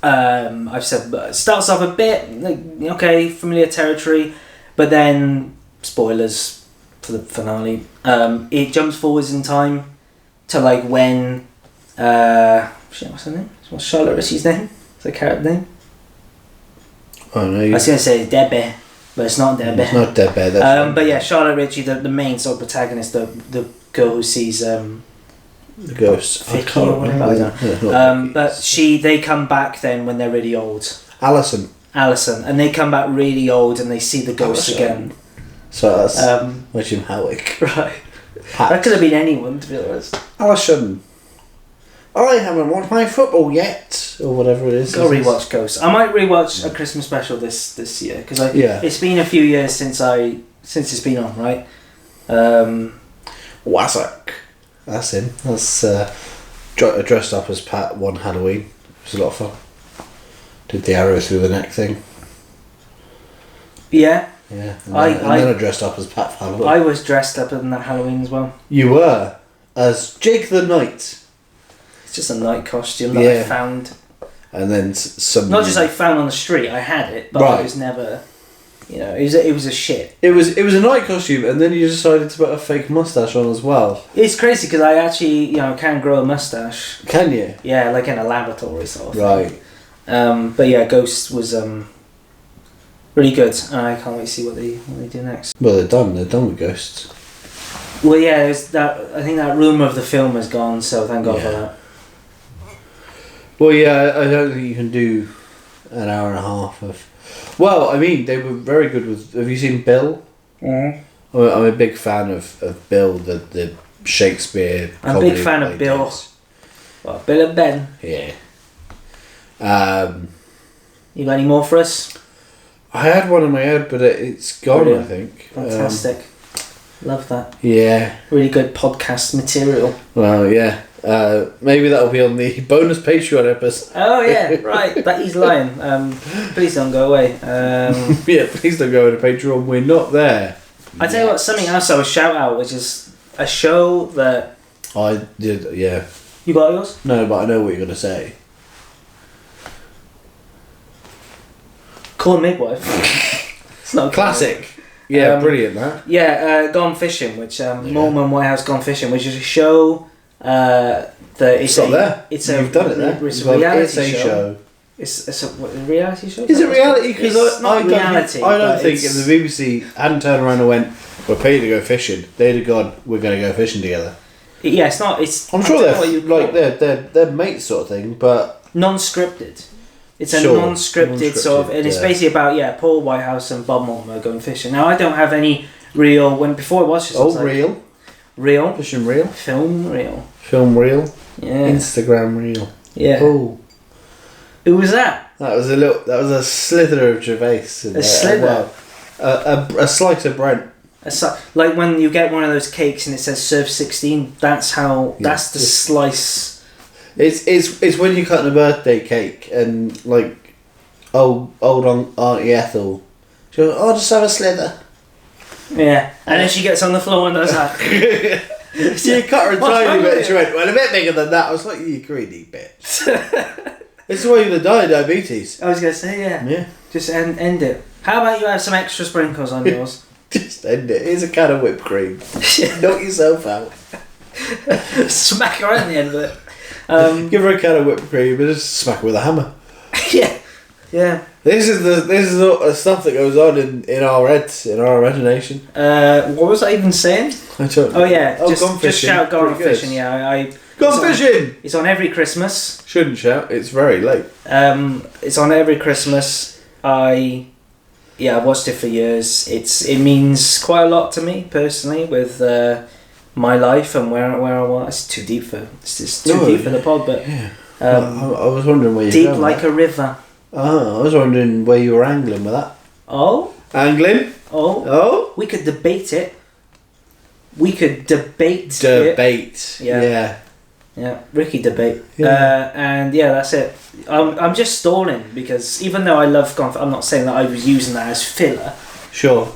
I've said starts off a bit like, okay, familiar territory, but then spoilers for the finale. It jumps forwards in time to like when what's her name? What's Charlotte Ritchie's name? Is that character name? Oh no. I was gonna say Debbie. But it's not Dead Bear. It's not Dead Bear. But yeah, Charlotte Ritchie, the main sort of protagonist, the girl who sees the ghost. I Vicky can't or whatever. remember. But they come back then when they're really old. Alison, and they come back really old and they see the ghost again. So that's Jim Howick. Right. That could have been anyone, to be honest. Alison, I haven't watched my football yet, or whatever it is. Go rewatch Ghost. I might rewatch a Christmas special this year because it's been a few years since it's been on, right? Wasak. That's him. That's dressed up as Pat one Halloween. It was a lot of fun. Did the arrow through the neck thing. Yeah. Yeah. And then I dressed up as Pat for Halloween. I was dressed up in that Halloween as well. You were as Jake the Knight. It's just a night costume that I found. And then some. Not just I found on the street. I had it, but I was never. It was a shit. It was a night costume, and then you decided to put a fake mustache on as well. It's crazy because I actually can grow a mustache. Can you? Yeah, like in a laboratory sort of thing. Right. But yeah, Ghost was really good. I can't wait to see what they do next. Well, they're done. They're done with Ghosts. Well, yeah, there's that. I think that rumour of the film is gone, so thank God for that. Well, yeah, I don't think you can do an hour and a half of. Well, I mean, they were very good with. Have you seen Bill? Mm-hmm. I'm a big fan of Bill, the Shakespeare. I'm a big fan of Bill. Well, Bill and Ben. Yeah. You got any more for us? I had one in my head, but it's gone. Brilliant. I think. Fantastic. Love that. Yeah. Really good podcast material. Well, yeah. Maybe that'll be on the bonus Patreon episode. Oh yeah, right. But he's lying. Please don't go away. Yeah, please don't go to Patreon. We're not there. I tell you what, something else I would shout out, which is a show that I did. Yeah. You got yours? No, but I know what you're gonna say. Call Midwife. It's not classic. Yeah, brilliant that. Yeah, Gone Fishing, which Mormon Whitehouse Gone Fishing, which is a show that it's not there. You've done it there. It's a reality show. It's a reality show. Is it reality? Because I don't think if the BBC hadn't turned around and went, "We're paid to go fishing," they'd have gone, "We're going to go fishing together." Yeah, it's not. It's. I'm sure they're mates sort of thing, but non-scripted. It's a non-scripted sort of, and it's basically about Paul Whitehouse and Bob Mortimer going fishing. Now I don't have any real before I watched this. Real fishing reel, film reel, yeah, Instagram reel, yeah. Oh, who was that? That was a slither of Gervais. A slither. A slice of Brent. Like when you get one of those cakes and it says serve 16. That's how. That's the slice. It's when you're cutting a birthday cake and like old Auntie Ethel, she goes, "Oh, just have a slither." Yeah, and then she gets on the floor and does that. So you cut her a tiny bit, and she went, "Well, a bit bigger than that." I was like, "You greedy bitch." It's the way you're gonna die of diabetes. I was gonna say yeah. Just end it. How about you have some extra sprinkles on yours? Just end it. Here's a can of whipped cream. Knock yourself out. Smack her in the end of it. Give her a can of whipped cream and just smack her with a hammer. Yeah. This is the stuff that goes on in our heads, in our imagination. What was I even saying? I don't know. Oh yeah, Gone fishing. Just shout Gone Fishing. Yeah, Gone Fishing. It's on every Christmas. Shouldn't shout. It's very late. It's on every Christmas. I watched it for years. It means quite a lot to me personally with my life and where I was. It's too deep for the pod, but I was wondering where you deep like a river. Oh, I was wondering where you were angling with that. Oh, angling. Oh, we could debate it. We could debate. Yeah, Ricky debate. And that's it. I'm just stalling because even though I love I'm not saying that I was using that as filler. Sure.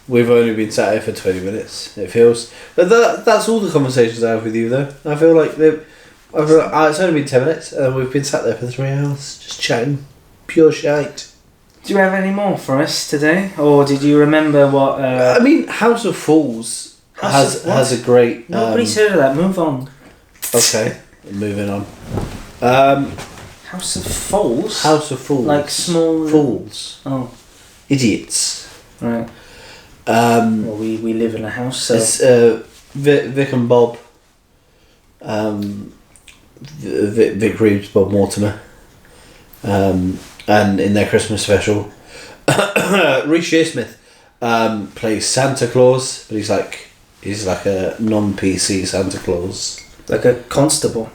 We've only been sat here for 20 minutes. It feels, but that's all the conversations I have with you though. I feel like it's only been 10 minutes and we've been sat there for 3 hours just chatting pure shite. Do you have any more for us today, or did you remember what? I mean, House of Fools has a great. Nobody's heard of that. Move on. Okay, moving on. House of Fools. House of Fools. Like small fools. Oh. idiots. Right. Um, we live in a house, so it's Vic and Bob. Vic Reeves, Bob Mortimer. And in their Christmas special, Reece Shearsmith plays Santa Claus, but he's like a non-PC Santa Claus. like a constable.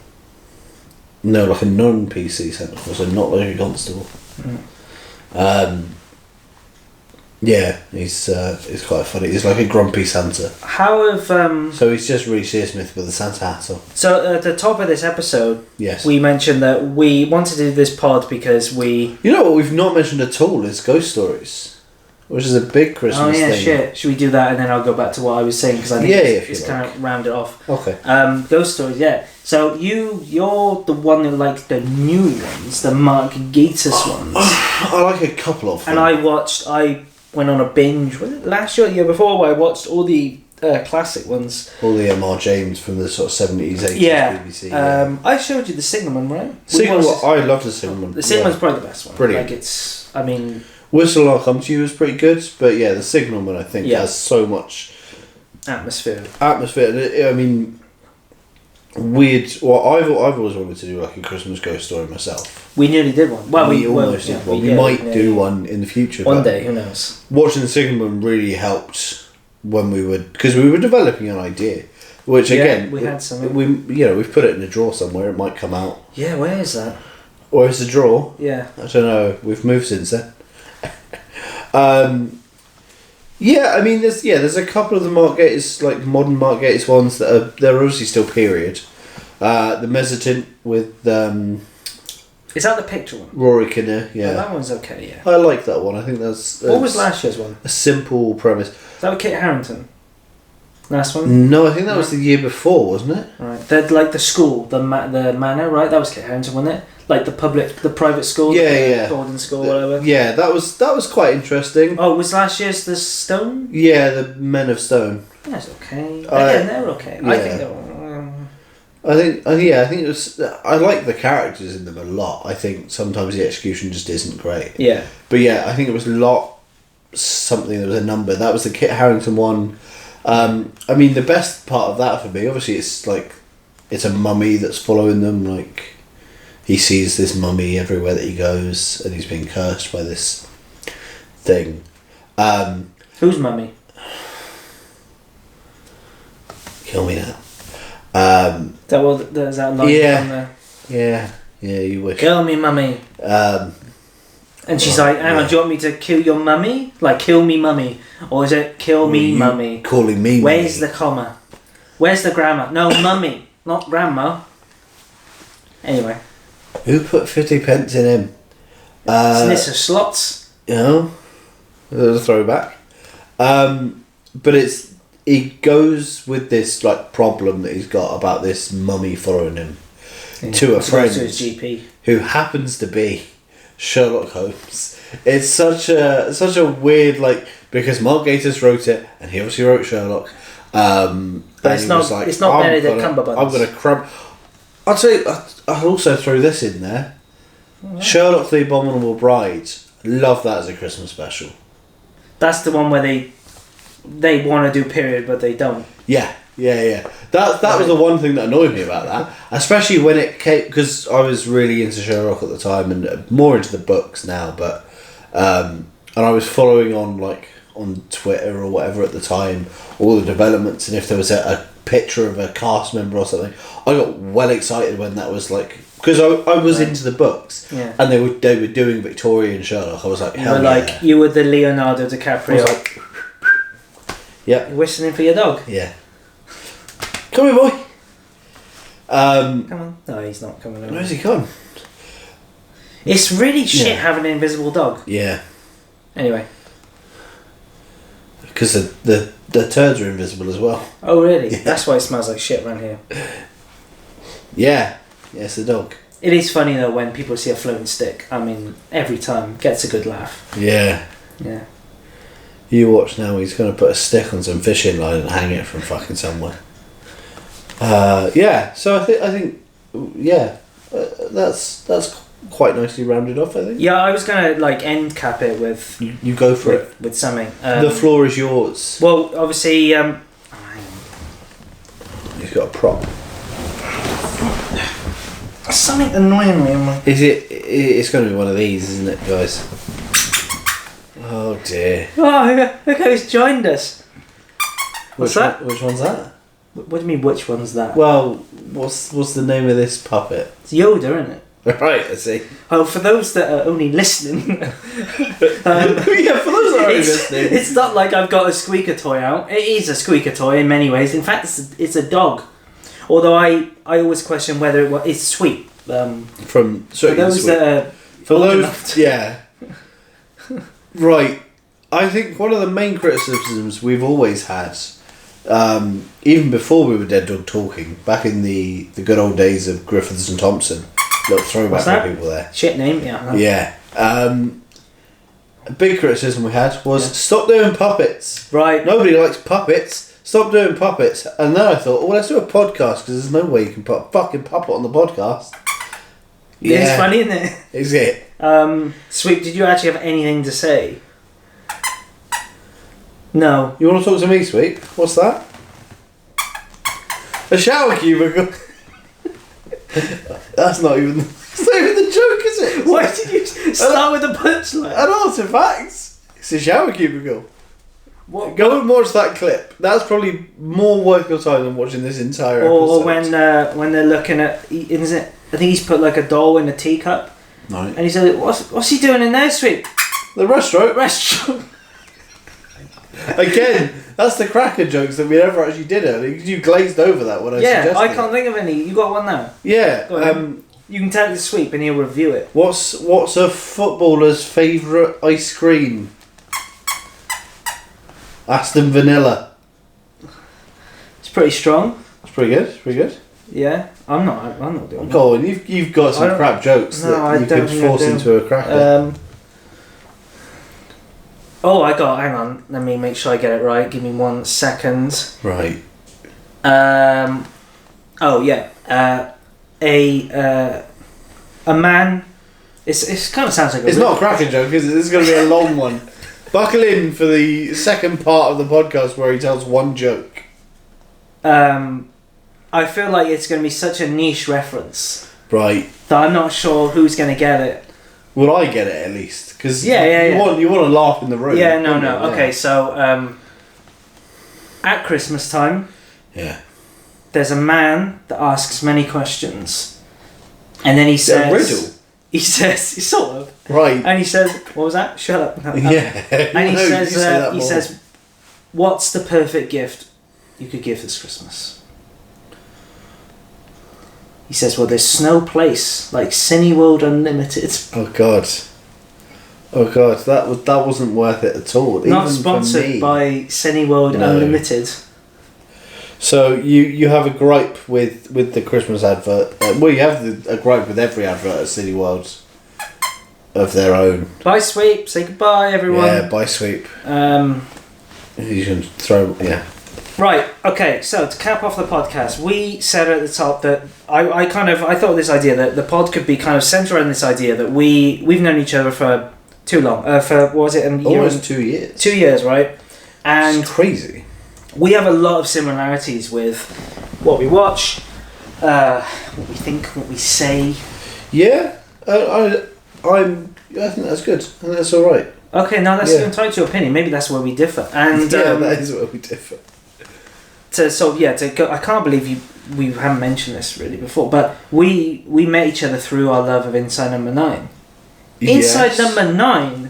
No, like a non-PC Santa Claus, so not like a constable. Yeah, he's quite funny. He's like a grumpy Santa. How have So he's just Reece Shearsmith with a Santa hat on. So at the top of this episode, Yes. we mentioned that we wanted to do this pod because we. You know what we've not mentioned at all is ghost stories, which is a big Christmas Oh yeah, thing. shit. Should we do that and then I'll go back to what I was saying because I think it's kind of round it off. Okay. Ghost stories, yeah. So you're the one who likes the new ones, the Mark Gatiss ones. I like a couple of them. And I went on a binge. Was it last year or the year before? Where I watched all the classic ones. All the M.R. James from the sort of 70s, 80s Yeah. BBC. I showed you the Signalman, right? I love the Signalman. The Signalman's probably the best one. Brilliant. Like it's, I mean, Whistle I'll Come To You was pretty good, but yeah, the Signalman I think Yeah. has so much atmosphere. atmosphere. And I mean, weird. Well, I've always wanted to do like a Christmas ghost story myself. We nearly did one. Well, we almost did one. We might do one in the future. One but day, who knows? Watching the Signalman really helped when we were developing an idea, which Yeah, again we had some. we've put it in a drawer somewhere. It might come out. Yeah, where is that? Where's the drawer? Yeah. I don't know. We've moved since then. Yeah, I mean, there's a couple of the Mark Gatiss, like modern Mark Gatiss ones that they're obviously still period. The Mezzotint with Is that the picture one? Rory Kinnear, yeah. Oh, that one's okay, yeah. I like that one. I think that's What was last year's one? a simple premise. Is that with Kit Harington? Last one? No, I think that was the year before, wasn't it? Right. They're like the school, the manor, right? That was Kit Harington, wasn't it? Like the private school? Yeah, the yeah. Boarding school, whatever. Yeah, that was quite interesting. Oh, was last year's the Stone? Yeah, the Men of Stone. That's okay. Again, they're okay. I yeah. think they're. I think it was. I like the characters in them a lot. I think sometimes the execution just isn't great. Yeah. But yeah, I think it was a lot. Something. There was a number. That was the Kit Harington one. I mean, the best part of that for me, obviously, it's like it's a mummy that's following them. Like he sees this mummy everywhere that he goes, and he's being cursed by this thing. Whose mummy? Kill me now. There's that line Yeah. on there. Yeah, you wish. Kill me, mummy. And she's like, hang on, do you want me to kill your mummy? Like, kill me, mummy. Or is it kill me, you mummy? Calling me Where's mummy. the comma? Where's the grammar? No, mummy, not grandma. Anyway. Who put 50 pence in him? Isn't this a slots? You know, a throwback. But he goes with this like problem that he's got about this mummy following him to a friend To his GP. who happens to be Sherlock Holmes. It's such a weird because Mark Gatiss wrote it and he obviously wrote Sherlock. But it's not. It's not Benedict Cumberbatch. I'm gonna crumb. I'd say I'll also throw this in there. Yeah. Sherlock the Abominable Bride. Love that as a Christmas special. That's the one where they want to do period, but they don't. Yeah. That was the one thing that annoyed me about that, especially when it came because I was really into Sherlock at the time and more into the books now. But and I was following on Twitter or whatever at the time all the developments, and if there was a picture of a cast member or something, I got well excited when that was because I was into the books, Yeah. and they were doing Victorian Sherlock. I was like, hell yeah. You were the Leonardo DiCaprio. I was like, yeah. You're whistling for your dog. Yeah. Come here, boy. Come on. No, he's not coming over. Where's he gone? It's really shit Yeah. having an invisible dog. Yeah. Anyway. Because the turds are invisible as well. Oh, really? Yeah. That's why it smells like shit around here. Yeah. Yeah, it's the dog. It is funny though when people see a floating stick. I mean, every time gets a good laugh. Yeah. Yeah. You watch now. He's going to put a stick on some fishing line and hang it from fucking somewhere. Yeah. So I think. Yeah. That's quite nicely rounded off, I think. Yeah, I was gonna like end cap it with You go for it. with something. The floor is yours. Well, obviously, hang on. He's got a prop. Something annoying me. Is it? It's going to be one of these, isn't it, guys? Oh dear. Oh, look who's joined us. What's that? Which one's that? What do you mean? Which one's that? Well, what's the name of this puppet? It's Yoda, isn't it? Right, I see. Oh, for those that are only listening, Yeah, for those that are only listening. it's not like I've got a squeaker toy out. It is a squeaker toy in many ways. In fact, it's a dog. Although I always question whether it's sweet. For those that are for old those, enough to- yeah. Right, I think one of the main criticisms we've always had, even before we were Dead Dog Talking, back in the good old days of Griffiths and Thompson, little throwback for people there. Shit name, yeah. Yeah. A big criticism we had was stop doing puppets. Right. Nobody likes puppets. Stop doing puppets. And then I thought, well, let's do a podcast because there's no way you can put a fucking puppet on the podcast. Yeah. It's funny, isn't it? Is it? Sweet, did you actually have anything to say? No. You want to talk to me, Sweet? What's that? A shower cubicle? That's not even the joke, is it? Why did you start with the punchline? An artifact. It's a shower cubicle. What? Go and watch that clip. That's probably more worth your time than watching this entire episode. Or when they're looking at, isn't it? I think he's put like a doll in a teacup, right. and he said, "What's he doing in there, Sweet?" The restaurant. Restaurant. Again, that's the cracker jokes that we never actually did earlier. You glazed over that when I suggested. Yeah, I can't think of any. You got one now. Yeah. Go on. You can tell it to Sweep and he'll review it. What's a footballer's favourite ice cream? Aston Vanilla. It's pretty strong. It's pretty good. It's pretty good. Yeah, I'm not doing Go on, you've got some crap jokes that you could force into a cracker. Hang on, let me make sure I get it right. Give me 1 second. Right. A man. It's kind of sounds like it's not a cracker joke, is it? This is going to be a long one. Buckle in for the second part of the podcast where he tells one joke. I feel like it's going to be such a niche reference. Right. That I'm not sure who's going to get it. Well, I get it at least because you want to laugh in the room. Yeah, no. Okay, so at Christmas time, there's a man that asks many questions, and then he says, a riddle. He says, sort of, right, and he says, "What was that? Shut up." No, yeah, and he says, "What's the perfect gift you could give this Christmas?" He says, "Well, there's no place like Cineworld Unlimited." Oh God, that wasn't worth it at all. Not even sponsored for me. by Cineworld Unlimited. So you have a gripe with the Christmas advert. Well, you have a gripe with every advert at Cineworld of their own. Bye, Sweep. Say goodbye, everyone. Yeah, bye, Sweep. You can throw. Yeah. Right, okay, so to cap off the podcast, we said at the top that I thought this idea that the pod could be kind of centered around this idea that we've known each other for too long. For, what was it, a year? Almost 2 years. 2 years, right? And it's crazy. We have a lot of similarities with what we watch, what we think, what we say. Yeah, I think that's good. I think that's alright. Okay, now that's entitled to your opinion. Maybe that's where we differ. And that is where we differ. I can't believe we haven't mentioned this really before, but we met each other through our love of Inside Number 9. Inside Number 9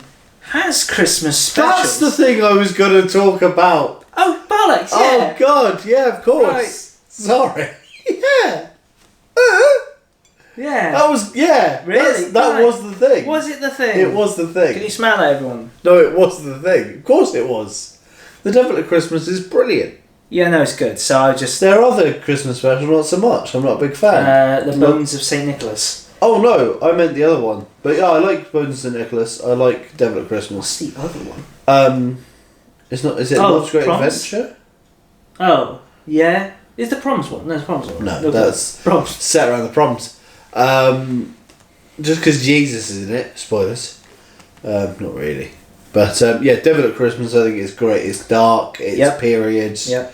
has Christmas specials. That's the thing I was going to talk about. Oh, bollocks, yeah. Oh, God, yeah, of course. Right. Sorry. Yeah. Yeah. That was, Really? That was the thing. Was it the thing? It was the thing. Can you smell at everyone? No, it was the thing. Of course it was. The Devil at Christmas is brilliant. Yeah, no, it's good. So I just... There are other Christmas specials, not so much. I'm not a big fan. The Bones of St. Nicholas. Oh, no, I meant the other one. But yeah, I like Bones of St. Nicholas. I like Devil at Christmas. What's the other one? Is it Love's Great Proms? Adventure? Oh, yeah. Is the Proms one? No, it's Proms one. No, that's Proms. set around the proms. just because Jesus is in it. Spoilers. Not really. But yeah, Devil at Christmas I think is great. It's dark, it's periods. Yep.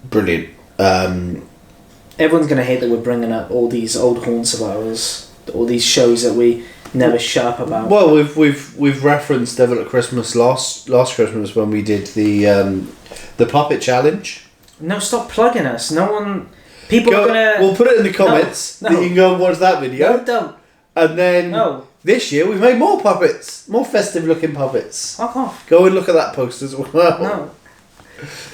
Brilliant. Everyone's going to hate that we're bringing up all these old haunts of ours, all these shows that we never shut up about. Well, we've referenced Devil at Christmas last Christmas when we did the puppet challenge. No, stop plugging us. No one... People are going to... We'll put it in the comments that you can go and watch that video. No, don't. And then this year we've made more puppets. More festive looking puppets. Fuck off. Go and look at that post as well. No.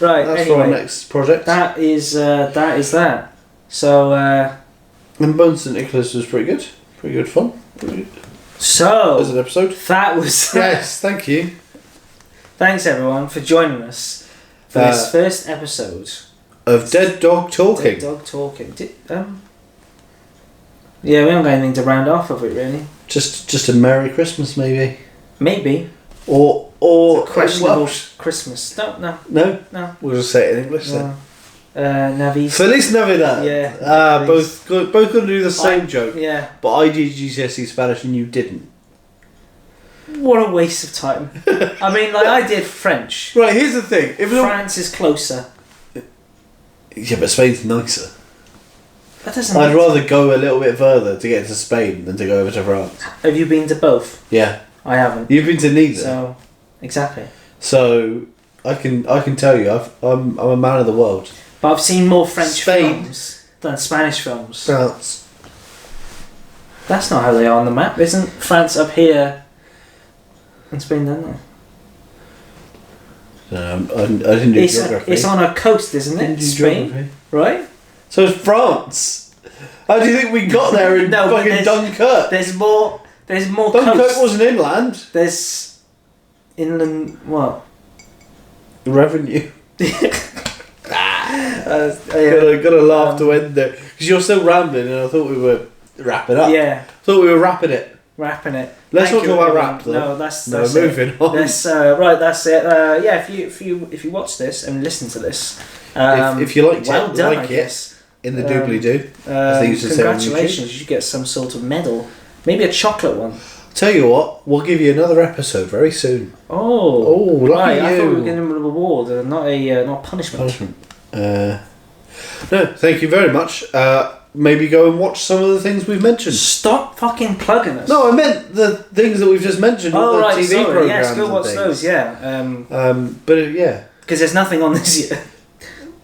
Right, that's anyway, for our next project. That is that. So... and Bones St. Nicholas was pretty good. Pretty good fun. Pretty good. So... As an episode. That was... Yes, thank you. Thanks everyone for joining us for this first episode of Dead Dog Talking. Dead Dog Talking. Yeah, we haven't got anything to round off of it really. Just a Merry Christmas maybe. Maybe. Or questionable Christmas. No. We'll just say it in English then. Navis. Feliz Navidad. Yeah. Both going to do the same joke. Yeah. But I did GCSE Spanish and you didn't. What a waste of time. I mean, like I did French. Right. Here's the thing. France is closer. Yeah, but Spain's nicer. That doesn't. I'd rather go a little bit further to get to Spain than to go over to France. Have you been to both? Yeah. I haven't. You've been to neither. So, exactly. So I can tell you, I'm a man of the world. But I've seen more French Spain. films than Spanish films. France. That's not how they are on the map. Isn't France up here and Spain down there? I didn't do geography. It's on a coast, isn't it? Spain, geography. Right? So it's France. How do you think we got there in fucking Dunkirk? There's more Dunkirk coast. wasn't inland. There's inland what? The revenue. Yeah. Gotta laugh to end there because you're still rambling, and I thought we were wrapping up. Yeah. Thought we were wrapping it. Wrapping it. Let's Thank not you, talk about everyone. rap though. No, that's moving on. That's right. That's it. Yeah. If you watch this and listen to this, if you liked well it, done, like I guess. In the doobly doo. As they used to say on YouTube. Congratulations! You get some sort of medal, maybe a chocolate one. Tell you what, we'll give you another episode very soon. Oh, lucky right! you. I thought we were getting a reward, not punishment. No, thank you very much. Maybe go and watch some of the things we've mentioned. Stop fucking plugging us. No, I meant the things that we've just mentioned. Oh, right, TV programs. Yes, go watch those. Yeah. But yeah, because there's nothing on this year.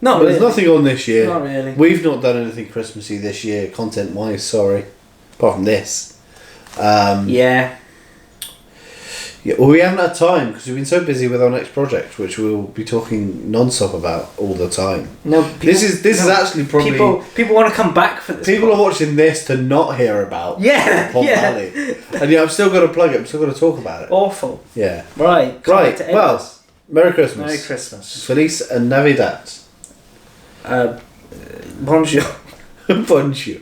There's nothing on this year. Not really. We've not done anything Christmassy this year, content-wise. Sorry, apart from this. Yeah. Yeah, well, we haven't had time because we've been so busy with our next project, which we'll be talking non-stop about all the time. No, this is actually probably people want to come back for this. People are watching this to not hear about. Pond Valley. And yeah, I've still got to plug it. I'm still got to talk about it. Awful. Yeah. Right. Right. Well, Merry Christmas. Merry Christmas. Feliz Navidad. Bonjour. Bonjour.